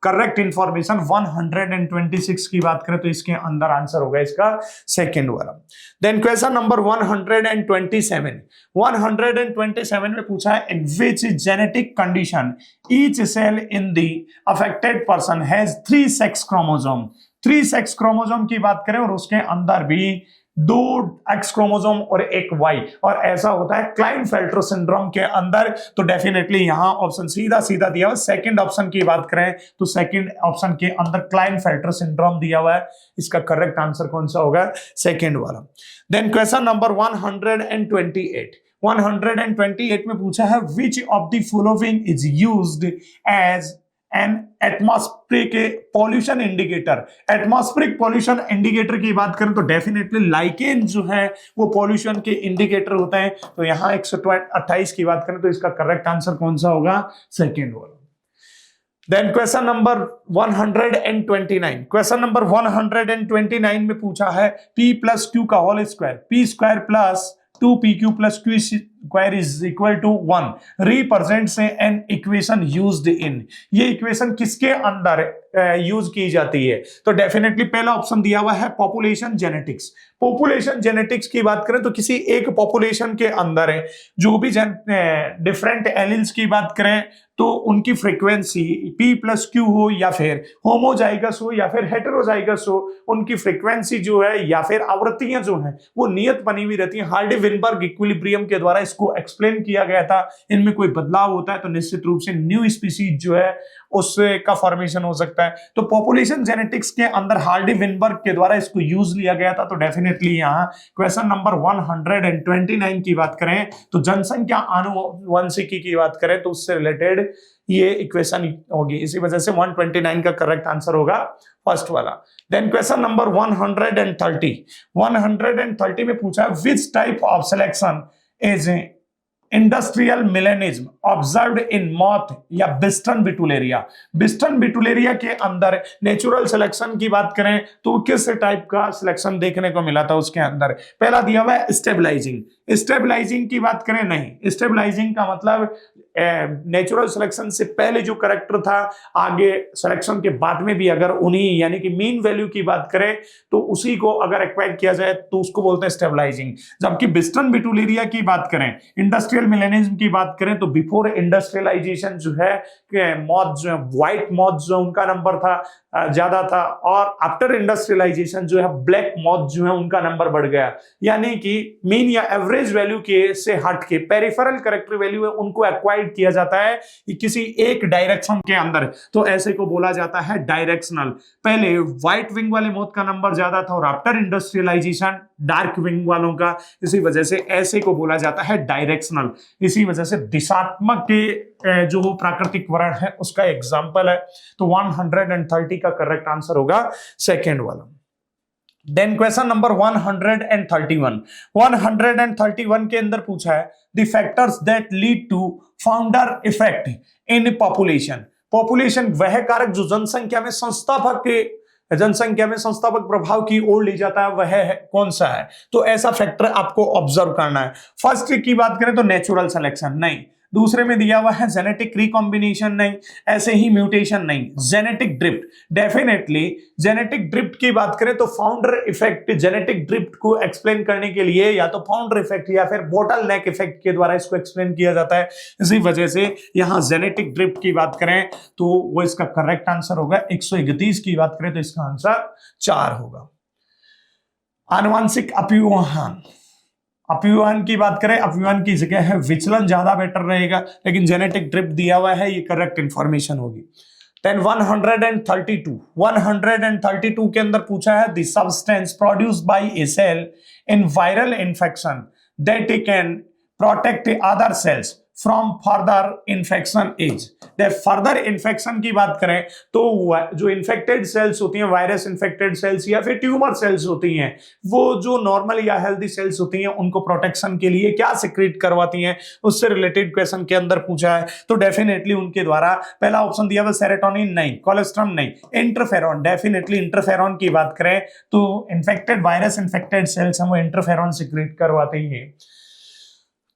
करेक्ट इंफॉर्मेशन 126 की बात करें तो इसके अंदर आंसर होगा इसका सेकंड वाला। देन क्वेश्चन नंबर 127 में पूछा है in which genetic condition each cell in the affected person has 3 sex chromosome. 3 sex chromosome की बात करें और उसके अंदर भी 2 एक्स क्रोमोसोम और एक वाई, और ऐसा होता है क्लाइनफेल्टर सिंड्रोम के अंदर, तो डेफिनेटली यहां ऑप्शन सीधा सीधा दिया हुआ। सेकंड ऑप्शन की बात करें तो सेकंड ऑप्शन के अंदर क्लाइनफेल्टर सिंड्रोम दिया हुआ है, इसका करेक्ट आंसर कौन सा होगा, सेकंड वाला। देन क्वेश्चन नंबर 128 में पूछा है which of the following is used as an atmospheric pollution indicator. Atmospheric pollution indicator की बात करें तो डेफिनेटली लाइकेन जो है वो पॉल्यूशन के इंडिकेटर होता है, तो यहां 128 की बात करें तो इसका करेक्ट आंसर कौन सा होगा, सेकेंड वाला। देन क्वेश्चन नंबर 129 में पूछा है P प्लस क्यू का whole square, P square plus 2PQ plus Q square is equal to 1 represents an equation used in. ये इक्वेशन किसके अंदर यूज की जाती है, तो डेफिनेटली पहला ऑप्शन दिया हुआ है पॉपुलेशन जेनेटिक्स। पॉपुलेशन जेनेटिक्स की बात करें तो किसी एक पॉपुलेशन के अंदर है जो भी डिफरेंट एलिल्स की बात करें तो उनकी फ्रीक्वेंसी P प्लस क्यू हो या फिर होमोजाइगस हो या फिर हेटेरोजाइगस हो, उनकी फ्रीक्वेंसी जो है या फिर आवृत्तियां जो है वो नियत बनी हुई रहती है। हार्डी विनबर्ग इक्विलिब्रियम के द्वारा इसको एक्सप्लेन किया गया था, इनमें कोई बदलाव होता है तो निश्चित रूप से न्यू स्पीसीज जो है उससे का फॉर्मेशन हो सकता है। तो पॉपुलेशन जेनेटिक्स के अंदर हार्डी विनबर्ग के द्वारा इसको यूज लिया गया था, तो डेफिनेटली यहाँ क्वेश्चन नंबर 129 की बात करें तो जनसंख्या आनुवंशिकी की बात करें तो उससे रिलेटेड ये इक्वेशन होगी, इसी वजह से 129 का करेक्ट आंसर होगा फर्स्ट वाला। देन क्वेश्चन नंबर 130 में पूछा which type of selection is industrial मिलेनिज्म observed in moth या बिस्टन बिटुलेरिया। बिस्टन बिटुलेरिया के अंदर नेचुरल सिलेक्शन की बात करें तो किस टाइप का सिलेक्शन देखने को मिला था, उसके अंदर पहला दिया हुआ है स्टेबलाइजिंग। स्टेबलाइजिंग की बात करें नहीं, स्टेबलाइजिंग का मतलब नेचुरल सिलेक्शन से पहले जो करेक्टर था आगे सिलेक्शन के बाद में भी अगर उन्हीं यानी कि मीन वैल्यू की बात करें तो उसी को अगर एक्वायर किया जाए तो उसको बोलते हैं स्टेबलाइजिंग। जबकि बिस्टन बिटुलेरिया की बात करें, इंडस्ट्रियल मिलेनिज्म की बात करें तो बिफोर इंडस्ट्रियलाइजेशन जो है मॉथ जो है व्हाइट मॉथ जो उनका नंबर था ज्यादा था, और आफ्टर इंडस्ट्रियलाइजेशन जो है ब्लैक मॉथ जो है उनका नंबर बढ़ गया। यानी कि मीन या एवरेज वैल्यू के से हट के पेरिफेरल करेक्टर वैल्यू है उनको एक्वायर्ड किया जाता है किसी एक डायरेक्शन के अंदर, तो ऐसे को बोला जाता है डायरेक्शनल। पहले व्हाइट विंग वाले मॉथ का नंबर ज्यादा था और आफ्टर इंडस्ट्रियलाइजेशन डार्क विंग वालों का, इसी वजह से ऐसे को बोला जाता है डायरेक्शनल। इसी वजह से दिशात्मक के जो प्राकृतिक वर्ण है उसका एग्जाम्पल है, तो 130 का करेक्ट आंसर होगा सेकेंड वाला। देन क्वेश्चन नंबर 131 के अंदर पूछा है the factors that lead to founder effect in population. Population वह कारक जो जनसंख्या में संस्थापक प्रभाव की ओर ले जाता है, वह है कौन सा है, तो ऐसा फैक्टर आपको ऑब्जर्व करना है। फर्स्ट की बात करें तो नेचुरल सिलेक्शन नहीं, दूसरे में दिया हुआ है जेनेटिक रिकॉम्बिनेशन नहीं, ऐसे ही म्यूटेशन नहीं, genetic drift. Definitely genetic drift की बात करें तो फाउंडर इफेक्ट, जेनेटिक ड्रिफ्ट को एक्सप्लेन करने के लिए या तो फाउंडर इफेक्ट या फिर बोटल नेक इफेक्ट के द्वारा इसको एक्सप्लेन किया जाता है। इसी वजह से यहां जेनेटिक ड्रिफ्ट की बात करें तो वो इसका करेक्ट आंसर होगा। 131 की बात करें तो इसका आंसर 4 होगा। आनुवांशिक अपव्यूहन, अपव्यूहन की बात करें, अपव्यूहन की जगह है विचलन ज्यादा बेटर रहेगा, लेकिन जेनेटिक ड्रिफ्ट दिया हुआ है, ये करेक्ट इंफॉर्मेशन होगी। देन 132 के अंदर पूछा है the substance produced by a cell in viral infection that it can protect other cells from further infection is. Further infection की बात करें तो जो इन्फेक्टेड सेल्स होती हैं, वायरस इन्फेक्टेड सेल्स या फिर ट्यूमर सेल्स होती हैं, वो जो नॉर्मल या हेल्दी सेल्स होती हैं उनको प्रोटेक्शन के लिए क्या सिक्रीट करवाती हैं, उससे रिलेटेड क्वेश्चन के अंदर पूछा है। तो डेफिनेटली उनके द्वारा पहला ऑप्शन दिया हुआ सेरोटोनिन नहीं, कोलेस्ट्रम नहीं, इंटरफेरॉन। डेफिनेटली इंटरफेरॉन की बात करें तो इन्फेक्टेड वायरस इन्फेक्टेड सेल्स हैं वो इंटरफेरॉन सिक्रीट करवाते हैं।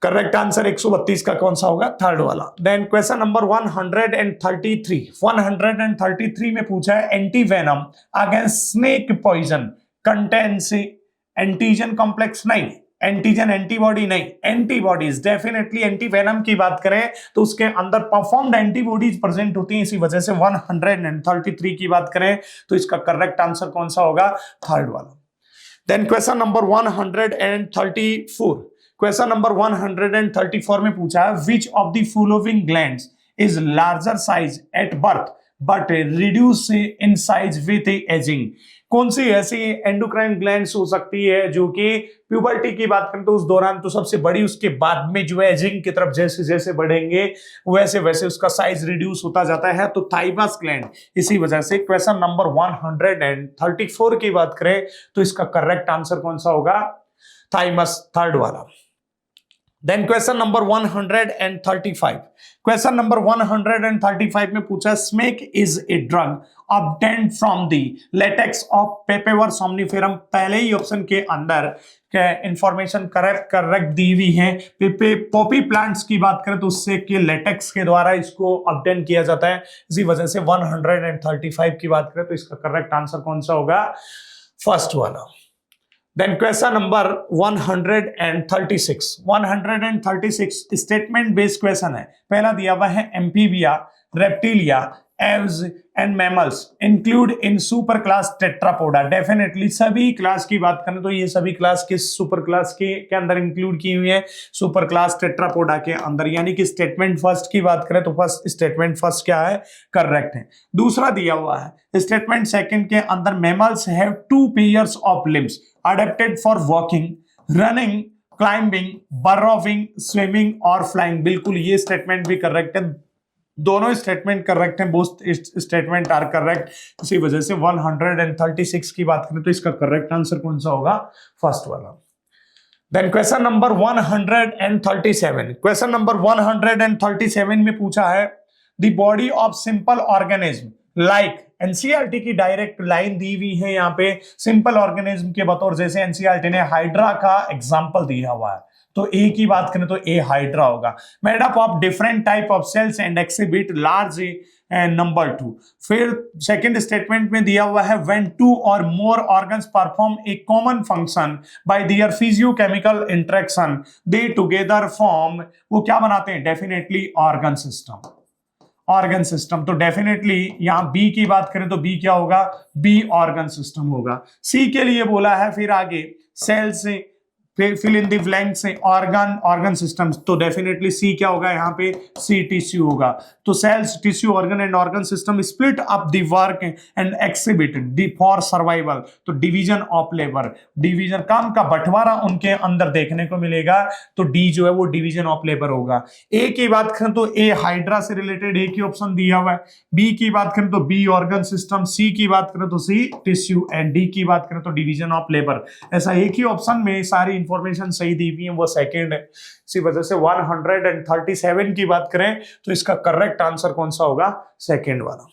करेक्ट आंसर 132 का कौन सा होगा? थर्ड वाला। देन क्वेश्चन नंबर 133 में पूछा है antivenom against snake poison contains antigen complex नहीं, एंटीजन एंटीबॉडी नहीं, एंटीबॉडीज। डेफिनेटली एंटी वेनम की बात करें तो उसके अंदर परफॉर्म्ड एंटीबॉडीज प्रेजेंट होती हैं, इसी वजह से 133 की बात करें तो इसका करेक्ट आंसर कौन सा होगा? थर्ड वाला। Then question number 134, question number 134 में पूछा है which of the following glands is larger size at birth but reduce in size with ageing. कौन सी ऐसी एंडोक्राइन ग्लैंड्स हो सकती है जो कि प्यूबर्टी की बात करें तो उस दौरान तो सबसे बड़ी, उसके बाद में जो है एजिंग की तरफ जैसे जैसे बढ़ेंगे वैसे वैसे उसका साइज रिड्यूस होता जाता है, तो थाइमस ग्लैंड। इसी वजह से क्वेश्चन नंबर 134 की बात करें तो इसका करेक्ट आंसर कौन सा होगा? थाइमस, थर्ड वाला। Then question number 135, question number 135 में पूछा smack is a drug obtained from the latex of papaver somniferum. पहले ही ऑप्शन के अंदर इंफॉर्मेशन करेक्ट दी हुई है। पॉपी प्लांट्स की बात करें तो उससे के लेटेक्स के द्वारा इसको ऑब्टेन किया जाता है, इसी वजह से 135 की बात करें तो इसका करेक्ट आंसर कौन सा होगा? फर्स्ट वाला। Then question number 136 statement based question है। पहला दिया हुआ है Amphibia, Reptilia, Aves and mammals include in super class Tetrapoda. Definitely सभी क्लास की बात करें तो ये सभी क्लास किस सुपर क्लास के अंदर इंक्लूड की हुई है? सुपर क्लास टेट्रापोडा के अंदर। यानी कि स्टेटमेंट फर्स्ट की बात करें तो फर्स्ट स्टेटमेंट फर्स्ट क्या है? करेक्ट है। दूसरा दिया हुआ है स्टेटमेंट सेकंड के अंदर mammals have 2 pairs of limbs adapted for walking, running, climbing, burrowing, swimming और फ्लाइंग। बिल्कुल ये स्टेटमेंट भी करेक्ट है, दोनों स्टेटमेंट करेक्ट हैं, बोथ स्टेटमेंट आर करेक्ट। इसी वजह से 136 की बात करें तो इसका करेक्ट आंसर कौन सा होगा? फर्स्ट वाला। Then question number 137, question number 137 में पूछा है the body of simple organism like. NCERT की डायरेक्ट लाइन दी हुई है यहाँ पे सिंपल ऑर्गेनिज्म के बतौर, जैसे एनसीईआरटी ने हाइड्रा का एग्जांपल दिया हुआ है, तो ए की बात करें तो ए हाइड्रा होगा। Made up of different type of cells and exhibit large number 2। फिर सेकंड स्टेटमेंट में दिया हुआ है व्हेन 2 और more organs perform a common function by their physiochemical interaction they together form, वो क्या बनाते हैं? Definitely organ system, organ system. तो डेफिनेटली यहां बी की बात करें तो बी क्या होगा? बी ऑर्गन सिस्टम होगा। सी के लिए बोला है फिर आगे cells, fill in the blanks organ systems, तो डेफिनेटली सी क्या होगा यहाँ पे? सी टिश्यू होगा। तो cells, tissue, organ and organ system split up the work and exhibit the for survival, तो डिवीजन ऑफ लेबर, डिवीजन काम का बंटवारा उनके अंदर देखने को मिलेगा, तो डी जो है वो डिवीजन ऑफ लेबर होगा। ए की बात करें तो ए हाइड्रा से रिलेटेड एक ही ऑप्शन दिया हुआ है। बी की बात करें तो बी ऑर्गन सिस्टम, सी की बात करें तो सी टिश्यू एंड डी की बात करें तो डिवीजन ऑफ लेबर। ऐसा एक ही ऑप्शन में सारी इंफॉर्मेशन सही दी हुई है, वो सेकंड है। इसी वजह से 137 की बात करें तो इसका करेक्ट आंसर कौन सा होगा? सेकंड वाला।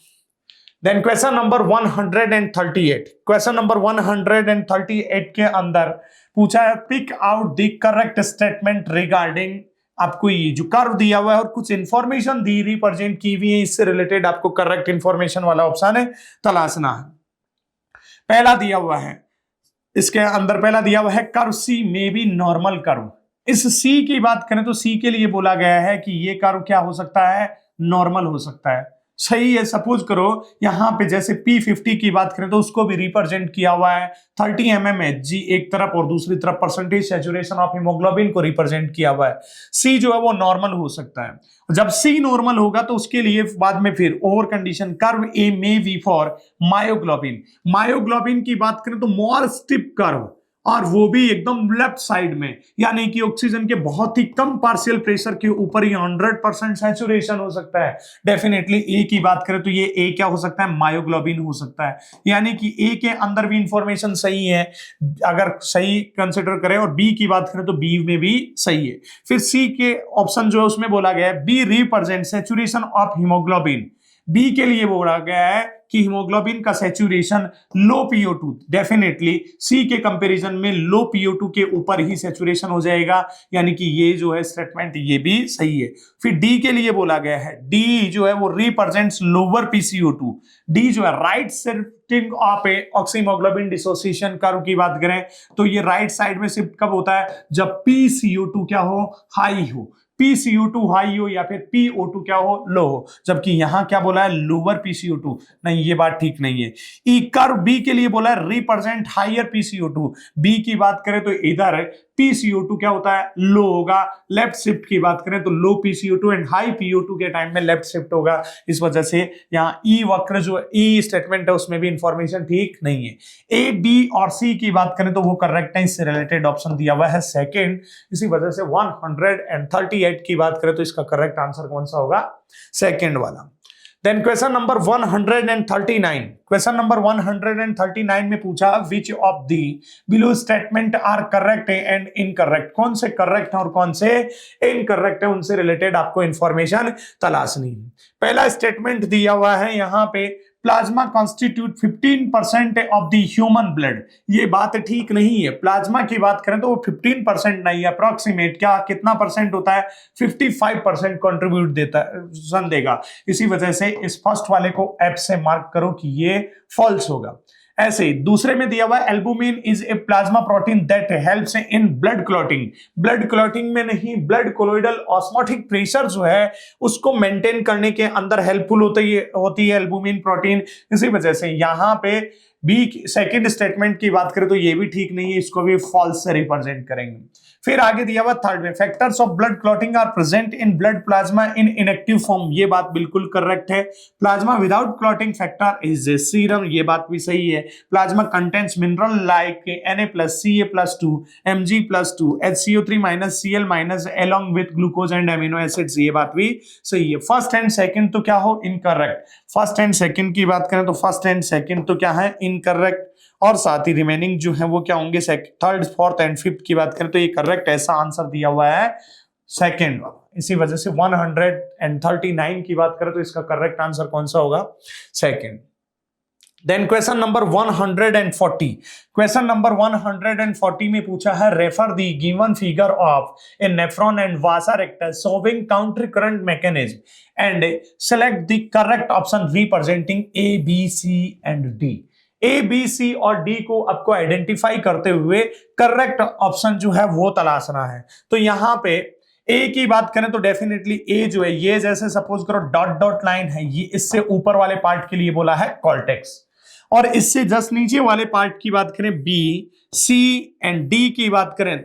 Then question number 138, question number 138 के अंदर पूछा है pick out the correct statement regarding आपको ये जो कर्व दिया हुआ है और कुछ इंफॉर्मेशन दी रिप्रेजेंट की हुई है, इससे रिलेटेड आपको करेक्ट इंफॉर्मेशन वाला ऑप्शन है तलाशना है। पहला दिया हुआ है, इसके अंदर पहला दिया हुआ है कर्व सी में बी नॉर्मल कर्व। इस सी की बात करें तो सी के लिए बोला गया है कि ये कर्व क्या हो सकता है, नॉर्मल हो सकता है। सही है। सपोज करो यहां पे जैसे P50 की बात करें तो उसको भी रिप्रेजेंट किया हुआ है 30 mm Hg एक तरफ और दूसरी तरफ परसेंटेज सैचुरेशन ऑफ हीमोग्लोबिन को रिप्रेजेंट किया हुआ है। C जो है वो नॉर्मल हो सकता है। जब C नॉर्मल होगा तो उसके लिए बाद में फिर over condition curve A may be for myoglobin. Myoglobin की बात करें तो मोर स्टिप कर्व, और वो भी एकदम लेफ्ट साइड में, यानी कि ऑक्सीजन के बहुत ही कम पार्शियल प्रेशर के ऊपर ही 100% सैचुरेशन हो सकता है। डेफिनेटली ए की बात करें तो ये ए क्या हो सकता है, मायोग्लोबिन हो सकता है। यानी कि ए के अंदर भी इंफॉर्मेशन सही है अगर सही कंसिडर करें, और बी की बात करें तो बी में भी सही है। फिर सी के ऑप्शन जो है उसमें बोला गया है B represent saturation of haemoglobin. B के लिए बोला गया है कि हीमोग्लोबिन का सैचुरेशन लो PO2, डेफिनेटली सी के कंपैरिजन में लो PO2 के ऊपर ही सैचुरेशन हो जाएगा, यानी कि ये जो है स्टेटमेंट ये भी सही है। फिर डी के लिए बोला गया है, डी जो है वो रिप्रेजेंट्स लोअर PCO2। डी जो है right shifting of A oxyhaemoglobin dissociation curve की बात करें तो ये राइट साइड में शिफ्ट कब होता है, जब PCO2 क्या हो, हाई हो। PCO2 हाई हो या फिर PO2 क्या हो, लो हो। जबकि यहां क्या बोला है, लोअर PCO2। नहीं, ये बात ठीक नहीं है। ई कर्व बी के लिए बोला है रिप्रेजेंट हायर PCO2। बी की बात करें तो इधर PCO2 क्या होता है, लो होगा। लेफ्ट शिफ्ट की बात करें तो लो PCO2 एंड हाई PO2 के टाइम में लेफ्ट शिफ्ट होगा। इस वजह से यहाँ ई वक्र जो ई स्टेटमेंट है उसमें भी इंफॉर्मेशन ठीक नहीं है। ए बी और सी की बात करें तो वो करेक्ट है, इससे रिलेटेड ऑप्शन दिया हुआ है सेकंड। इसी वजह से 138 की बात करें तो इसका करेक्ट आंसर कौन सा होगा, सेकंड वाला। Then question number 139। Question number 139 में पूछा which of the below statement are correct and incorrect. कौन से करेक्ट है और कौन से इनकरेक्ट है, उनसे रिलेटेड आपको इंफॉर्मेशन तलाशनी है। पहला स्टेटमेंट दिया हुआ है यहां पे, plasma constitute 15% of the human blood. ये बात ठीक नहीं है। प्लाज्मा की बात करें तो वो 15% नहीं है, अप्रोक्सीमेट क्या कितना परसेंट होता है, 55% कंट्रीब्यूट देगा। इसी वजह से इस फर्स्ट वाले को एफ से मार्क करो कि ये फॉल्स होगा। ऐसे ही दूसरे में दिया हुआ है albumin is a plasma protein that helps in blood clotting. Blood clotting में नहीं, ब्लड कोलोइडल ऑस्मोटिक प्रेशर जो है उसको मेंटेन करने के अंदर हेल्पफुल होती है एल्बुमिन प्रोटीन। इसी वजह से यहां पे बी सेकंड स्टेटमेंट की बात करें तो ये भी ठीक नहीं है, इसको भी फॉल्स से रिप्रेजेंट करेंगे। फिर आगे दिया हुआ थर्ड में, factors of blood clotting are present in blood plasma in inactive form. ये बात बिल्कुल करेक्ट है। Plasma without clotting factor is a serum, ये बात भी सही है। Plasma contents mineral like Na+Ca+2 Mg+2 HCO3- Cl- along with glucose and amino acids, ये बात भी सही है। फर्स्ट एंड सेकंड तो क्या हो, इनकरेक्ट। फर्स्ट एंड सेकंड की बात करें तो फर्स्ट एंड सेकंड तो क्या है, इनकरेक्ट। और साथ ही रिमेनिंग जो है वो क्या होंगे, थर्ड फोर्थ एंड फिफ्थ की बात करें तो ये करेक्ट, ऐसा आंसर दिया हुआ है सेकंड वाला। इसी वजह से 139 की बात करें तो इसका करेक्ट आंसर कौन सा होगा, second. Then question number 140। Question number 140 में पूछा है, refer the given figure of a nephron and vasa recta showing counter current mechanism and select the correct option representing A B C and D. A B C और D को आपको identify करते हुए correct option जो है वो तलाशना है। तो यहां पे ए की बात करें तो डेफिनेटली ए जो है, ये जैसे सपोज करो डॉट डॉट लाइन है, ये इससे ऊपर वाले पार्ट के लिए बोला है कॉर्टेक्स, और इससे जस्ट नीचे वाले पार्ट की बात करें बी सी एंड डी की बात करें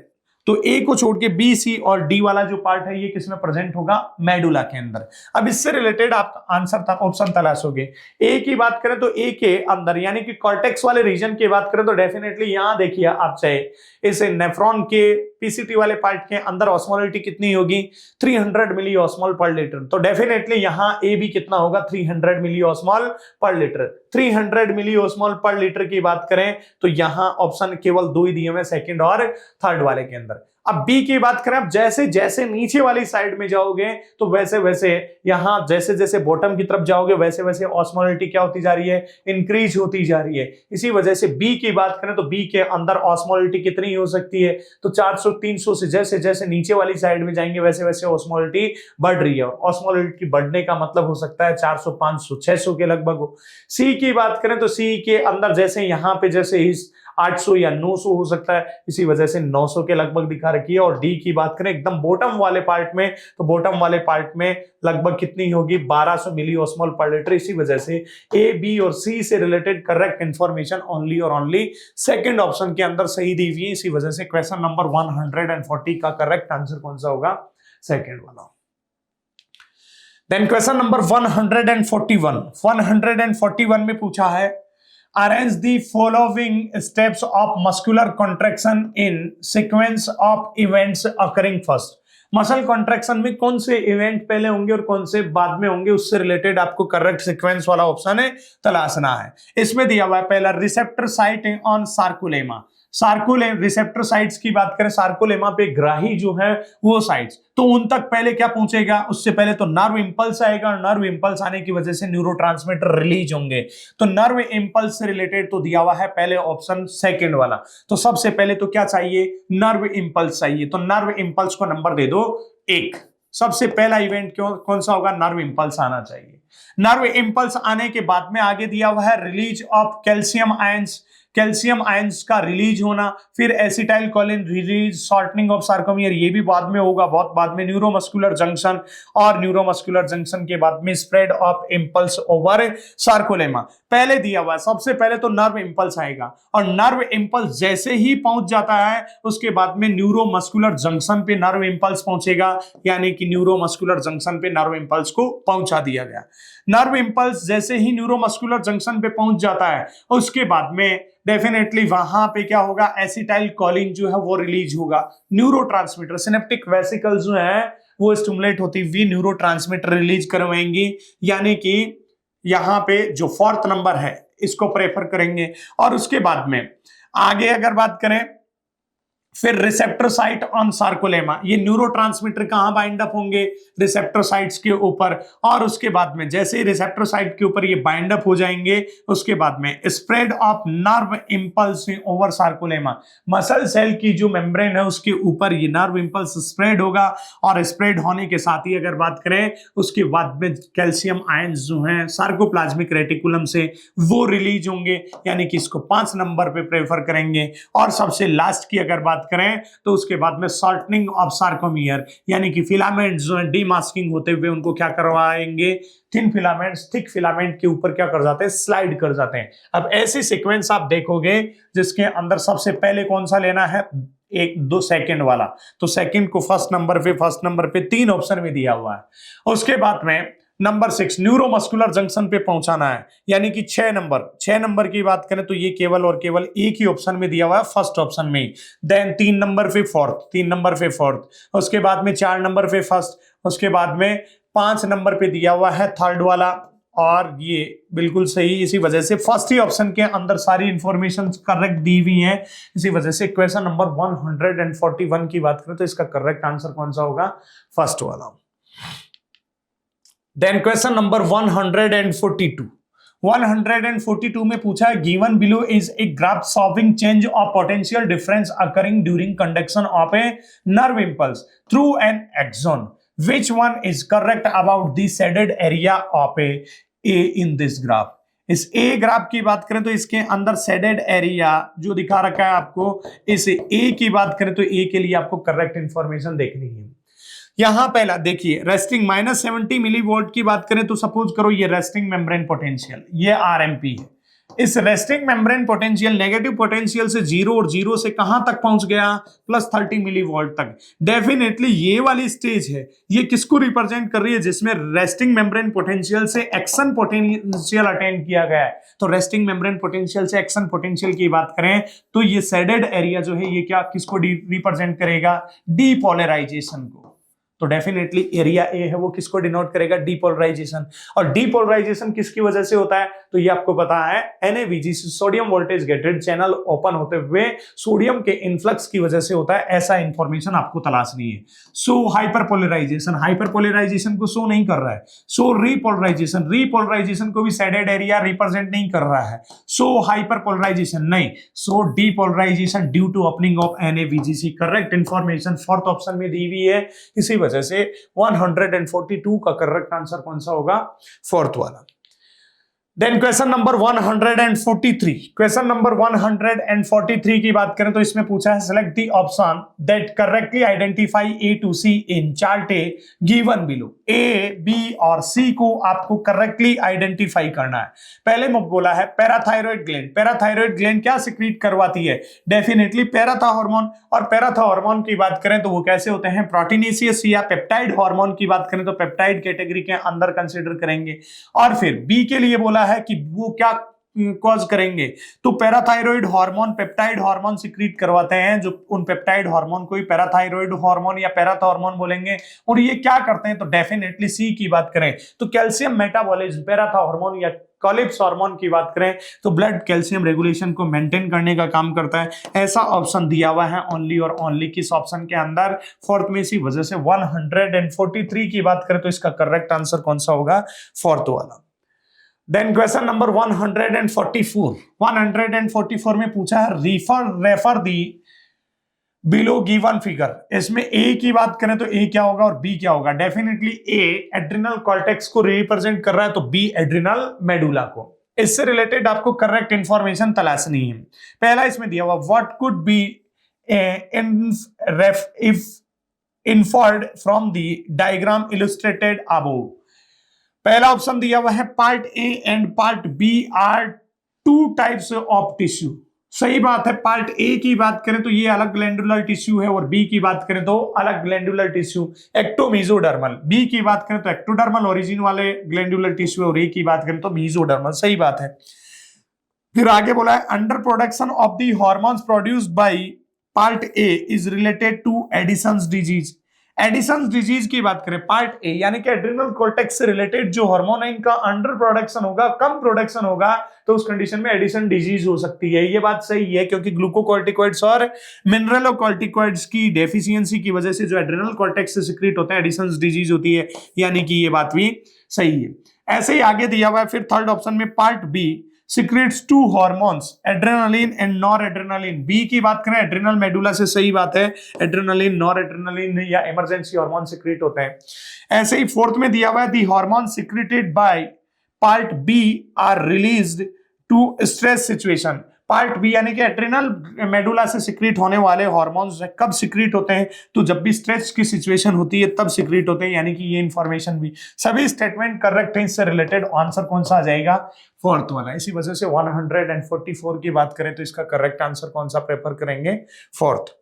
तो ए को छोड़ के बी सी और डी वाला जो पार्ट है ये किसमें प्रेजेंट होगा, मेडुला के अंदर। अब इससे रिलेटेड आप आंसर ऑप्शन तलाशोगे। ए की बात करें तो ए के अंदर यानी कि कॉर्टेक्स वाले रीजन की बात करें तो डेफिनेटली यहां देखिए आप चाहे इस नेफ्रॉन के पीसीटी वाले पार्ट के अंदर ऑस्मोलिटी कितनी होगी, 300 मिली ऑस्मोल पर लीटर। तो डेफिनेटली यहां ए भी कितना होगा, 300 मिली ऑस्मोल पर लीटर। 300 मिली ऑस्मोल पर लीटर की बात करें तो यहां ऑप्शन केवल दो ही दिए हुए, सेकंड और थर्ड वाले के अंदर। अब बी की बात करें, अब जैसे जैसे नीचे वाली साइड में जाओगे तो वैसे वैसे यहां जैसे जैसे बॉटम की तरफ जाओगे वैसे वैसे ऑस्मोलिटी क्या होती जा रही है, इंक्रीज होती जा रही है। इसी वजह से बी की बात करें तो बी के अंदर ऑस्मोलिटी कितनी हो सकती है, तो 400 300 से जैसे जैसे नीचे वाली साइड में जाएंगे वैसे वैसे ऑस्मोलिटी बढ़ रही है। और ऑस्मोलिटी बढ़ने का मतलब हो सकता है 400 500 600 के लगभग हो। सी की बात करें तो सी के अंदर जैसे यहां पे जैसे इस 800 या 900 हो सकता है, इसी वजह से 900 के लगभग दिखा रखी है। और डी की बात करें एकदम बॉटम वाले पार्ट में, तो बॉटम वाले पार्ट में लगभग कितनी होगी, 1200 मिली ऑस्मोल पर लीटर। इसी वजह से ए बी और सी से रिलेटेड करेक्ट इंफॉर्मेशन ओनली और ओनली सेकंड ऑप्शन के अंदर सही दी हुई है। इसी वजह से क्वेश्चन नंबर 140 का करेक्ट आंसर कौन सा होगा, सेकंड वाला। देन क्वेश्चन नंबर 141 में पूछा है, arrange the following steps of muscular contraction in sequence of events occurring first। Muscle contraction में कौन से इवेंट पहले होंगे और कौन से बाद में होंगे, उससे रिलेटेड आपको करेक्ट सीक्वेंस वाला ऑप्शन है तलाशना है। इसमें दिया हुआ है पहला receptor site on sarcolemma. Receptor sites की बात करें, सार्कोलेमा पे ग्राही जो है वो साइट्स, तो उन तक पहले क्या पहुंचेगा, उससे पहले तो नर्व इंपल्स आएगा और नर्व इंपल्स आने की वजह से न्यूरोट्रांसमीटर रिलीज होंगे। तो नर्व इंपल्स से रिलेटेड तो दिया हुआ है पहले ऑप्शन सेकंड वाला। तो सबसे पहले तो क्या चाहिए, नर्व इंपल्स चाहिए। तो नर्व इंपल्स को नंबर दे दो 1। सबसे पहला इवेंट कौन सा होगा, नर्व इंपल्स आना चाहिए। नर्व इंपल्स आने के बाद में आगे दिया हुआ है release of calcium ions, calcium ions का रिलीज होना, फिर acetyl choline release, shortening of sarcomere ये भी बाद में होगा, बहुत बाद में, न्यूरोमस्कुलर जंक्शन, और न्यूरोमस्कुलर जंक्शन के बाद में spread of impulse over sarcolemma. पहले दिया हुआ है सबसे पहले तो नर्व इंपल्स आएगा, और नर्व इंपल्स जैसे ही पहुंच जाता है उसके बाद में न्यूरोमस्कुलर जंक्शन पे नर्व इंपल्स पहुंचेगा, यानी कि न्यूरोमस्कुलर जंक्शन पे नर्व इंपल्स को पहुंचा दिया गया। नर्व इंपल्स जैसे ही न्यूरोमस्कुलर जंक्शन पे पहुंच जाता है उसके बाद में डेफिनेटली वहां पे क्या होगा, एसिटाइल कोलिन जो है वो रिलीज होगा। न्यूरोट्रांसमीटर सिनेप्टिक वेसिकल जो है वो स्टिमुलेट होती हुई न्यूरोट्रांसमीटर रिलीज करवाएंगी, यानी कि यहां पे जो फोर्थ नंबर है इसको प्रेफर करेंगे। और उसके बाद में आगे अगर बात करें, फिर रिसेप्टर साइट ऑन सार्कोलेमा, ये न्यूरोट्रांसमीटर कहां बाइंड अप होंगे, रिसेप्टर साइट्स के ऊपर। और उसके बाद में जैसे ही रिसेप्टर साइट के ऊपर ये बाइंड अप हो जाएंगे उसके बाद में spread of nerve impulse over sarcolemma, muscle cell की जो मेम्ब्रेन है उसके ऊपर ये नर्व इंपल्स स्प्रेड होगा। और स्प्रेड होने के साथ ही अगर बात करें उसके बाद में कैल्शियम आयंस जो हैं सार्कोप्लाज्मिक रेटिकुलम से वो रिलीज होंगे, यानी कि इसको 5 नंबर पे प्रेफर करेंगे। और सबसे लास्ट की अगर बात करें तो उसके बाद में शॉर्टनिंग ऑफ सार्कोमियर, यानी कि फिलामेंट्स जो है डीमास्किंग होते हुए उनको क्या करवाएंगे, थिन फिलामेंट्स थिक फिलामेंट के ऊपर क्या कर जाते हैं, स्लाइड कर जाते हैं। अब ऐसी सीक्वेंस आप देखोगे जिसके अंदर सबसे पहले कौन सा लेना है, 1 2 सेकंड वाला, तो सेकंड को फर्स्ट नंबर पे 3 ऑप्शन में दिया हुआ है। उसके बाद में नंबर 6 न्यूरोमस्कुलर जंक्शन पे पहुंचाना है, यानी कि 6 नंबर की बात करें तो ये केवल और केवल एक ही ऑप्शन में दिया हुआ है, फर्स्ट ऑप्शन में। देन 3 नंबर पे फोर्थ, उसके बाद में 4 नंबर पे फर्स्ट, उसके बाद में 5 नंबर पे दिया हुआ है थर्ड वाला, और ये बिल्कुल सही। इसी वजह से फर्स्ट ही ऑप्शन के अंदर सारी इंफॉर्मेशन करेक्ट दी हुई है। इसी वजह से क्वेश्चन नंबर 141 की बात करें तो इसका करेक्ट आंसर कौन सा होगा, फर्स्ट वाला। देन क्वेश्चन नंबर 142 में पूछा है, given below is a graph showing change of potential difference occurring during conduction of a nerve impulse through an axon, which one is correct about the shaded area of A in this graph. इस A graph की बात करें तो इसके अंदर shaded area जो दिखा रखा है आपको, इस ए की बात करें तो ए के लिए आपको करेक्ट इंफॉर्मेशन देखनी है। यहां पहला देखिए, रेस्टिंग -70 मिलीवोल्ट की बात करें तो सपोज करो ये रेस्टिंग मेम्ब्रेन पोटेंशियल, ये आरएमपी है। इस resting membrane potential negative potential से 0 और 0 से कहां तक पहुंच गया, +30 मिलीवोल्ट तक। डेफिनेटली ये वाली स्टेज है, ये किसको रिप्रेजेंट कर रही है, जिसमें रेस्टिंग मेम्ब्रेन पोटेंशियल से एक्शन पोटेंशियल अटेन किया गया है। तो रेस्टिंग मेम्ब्रेन पोटेंशियल से एक्शन पोटेंशियल की बात करें तो ये शेडेड एरिया जो है ये क्या किसको रिप्रेजेंट करेगा, डीपोलराइजेशन को। तो डेफिनेटली एरिया ए है वो किसको डिनोट करेगा, डीपोलराइजेशन। और डीपोलराइजेशन किसकी वजह से होता है, तो ये आपको पता है NaVG sodium voltage gated channel open होते हुए सोडियम के इनफ्लक्स की वजह से होता है, ऐसा इंफॉर्मेशन आपको तलाशनी है। सो हाइपरपोलराइजेशन को शो नहीं कर रहा है। सो रीपोलराइजेशन को भी शेडेड एरिया रिप्रेजेंट नहीं कर रहा है। सो हाइपरपोलराइजेशन नहीं, so depolarisation due to opening of NaVGC। Correct information fourth option में दी हुई है, इसी वजह से 142 का करेक्ट आंसर कौन सा होगा, फोर्थ वाला। Then question number 143, question number 143 की बात करें तो इसमें पूछा है select the option that correctly identify A to C in chart A given below. A, B और C को आपको करेक्टली आइडेंटिफाई करना है। पहले में बोला है पैराथायरॉइड ग्लैंड। पैराथायरॉइड ग्लैंड क्या सिक्रीट करवाती है, डेफिनेटली पैराथा हार्मोन। और पैराथा हार्मोन की बात करें तो वो कैसे होते हैं, प्रोटीनेशियस या पेप्टाइड हार्मोन की बात करें तो पेप्टाइड कैटेगरी के अंदर कंसीडर करेंगे। और फिर B के लिए बोला है कि वो क्या कॉज करेंगे, तो parathyroid hormone peptide hormone secrete करवाते हैं, जो उन पेप्टाइड हार्मोन को ही पैराथायरॉइड हार्मोन या पैराथा हार्मोन बोलेंगे। और ये क्या करते हैं, तो डेफिनेटली सी की बात करें तो कैल्शियम मेटाबॉलिज्म पैराथा हार्मोन या कॉलिप्स हार्मोन की बात करें तो ब्लड कैल्शियम रेगुलेशन को मेंटेन करने का काम करता है। ऐसा ऑप्शन दिया हुआ है ओनली और ओनली किस ऑप्शन के अंदर, फोर्थ में। इसी वजह से 143 की बात करें तो इसका करेक्ट आंसर कौन सा होगा, फोर्थ वाला। देन क्वेश्चन नंबर 144 में पूछा है रेफर दी बिलो गिवन फिगर। इसमें ए की बात करें तो ए क्या होगा और बी क्या होगा, डेफिनेटली ए एड्रिनल कॉर्टेक्स को रिप्रेजेंट कर रहा है, तो बी एड्रिनल मेडुला को। इससे रिलेटेड आपको करेक्ट इंफॉर्मेशन तलाशनी है। पहला इसमें दिया हुआ what could be if inferred from the diagram illustrated above. पहला ऑप्शन दिया हुआ है part A and part B are two types of tissue. सही बात है। पार्ट ए की बात करें तो ये अलग ग्लैंडुलर टिश्यू है और बी की बात करें तो अलग glandular tissue, ecto mesodermal. B की बात करें तो एक्टोडर्मल ओरिजिन वाले ग्लैंडुलर टिश्यू और ए की बात करें तो मीजोडर्मल। सही बात है। फिर आगे बोला है under production of the hormones produced by part A is related to Addison's disease. Addison's disease की बात करें पार्ट ए यानी कि एड्रिनल कॉर्टेक्स से रिलेटेड जो हार्मोन है इनका अंडर प्रोडक्शन होगा, कम प्रोडक्शन होगा, तो उस कंडीशन में एडिसन डिजीज हो सकती है। ये बात सही है क्योंकि ग्लूकोकॉर्टिकॉइड्स और मिनरलोकॉर्टिकॉइड्स की डेफिशिएंसी की वजह से जो एड्रिनल कॉर्टेक्स से सिक्रीट होते हैं एडिसन्स डिजीज होती है, यानी कि ये बात भी सही है। ऐसे ही आगे दिया हुआ है फिर थर्ड ऑप्शन में part B secretes two hormones adrenaline and nor adrenaline. B की बात करें एड्रेनल मेडुला से, सही बात है, एड्रेनालिन नॉर एड्रेनालिन या इमरजेंसी हार्मोन सिक्रेट होते हैं। ऐसे ही फोर्थ में दिया हुआ है the hormone secreted by part B are released to stress situation. Part B यानी कि एड्रेनल मेडुला से सिक्रीट होने वाले हार्मोन्स कब सिक्रीट होते हैं, तो जब भी स्ट्रेस की सिचुएशन होती है तब सिक्रीट होते हैं, यानी कि ये इंफॉर्मेशन भी सभी स्टेटमेंट करेक्ट है। इससे रिलेटेड आंसर कौन सा आ जाएगा, फोर्थ वाला। इसी वजह से 144 की बात करें तो इसका करेक्ट आंसर कौन सा प्रेफर करेंगे, fourth.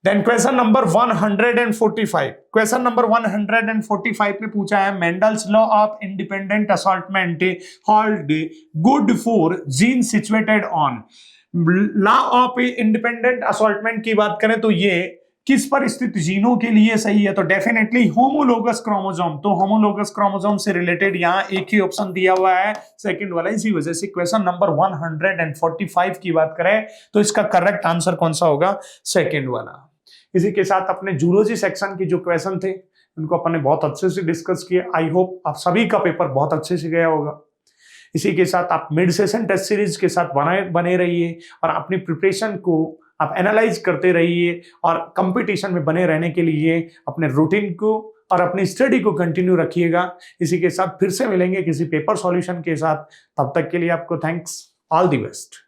Then question number 145, question number 145 में पूछा है Mendel's law of independent assortment hold good for gene situated on. Law of independent assortment की बात करें तो ये किस पर स्थित जीनों के लिए सही है, तो डेफिनेटली होमोलोगस क्रोमोसोम। तो होमोलोगस क्रोमोसोम से रिलेटेड यहाँ एक ही ऑप्शन दिया हुआ है, सेकंड वाला। इसी वजह से क्वेश्चन नंबर 145 की बात करें तो इसका करेक्ट आंसर कौन सा होगा, सेकंड वाला। इसी के साथ अपने जूलॉजी सेक्शन की जो क्वेश्चन थे उनको अपने बहुत अच्छे से डिस्कस किए। आई होप आप सभी का पेपर बहुत अच्छे से गया होगा। इसी के साथ आप मिड सेशन टेस्ट सीरीज के साथ बने रहिए और अपनी प्रिपरेशन को आप एनालाइज करते रहिए और कंपटीशन में बने रहने के लिए अपने रूटीन को और अपनी स्टडी को कंटिन्यू रखिएगा। इसी के साथ फिर से मिलेंगे किसी पेपर सॉल्यूशन के साथ। तब तक के लिए आपको थैंक्स, ऑल द बेस्ट।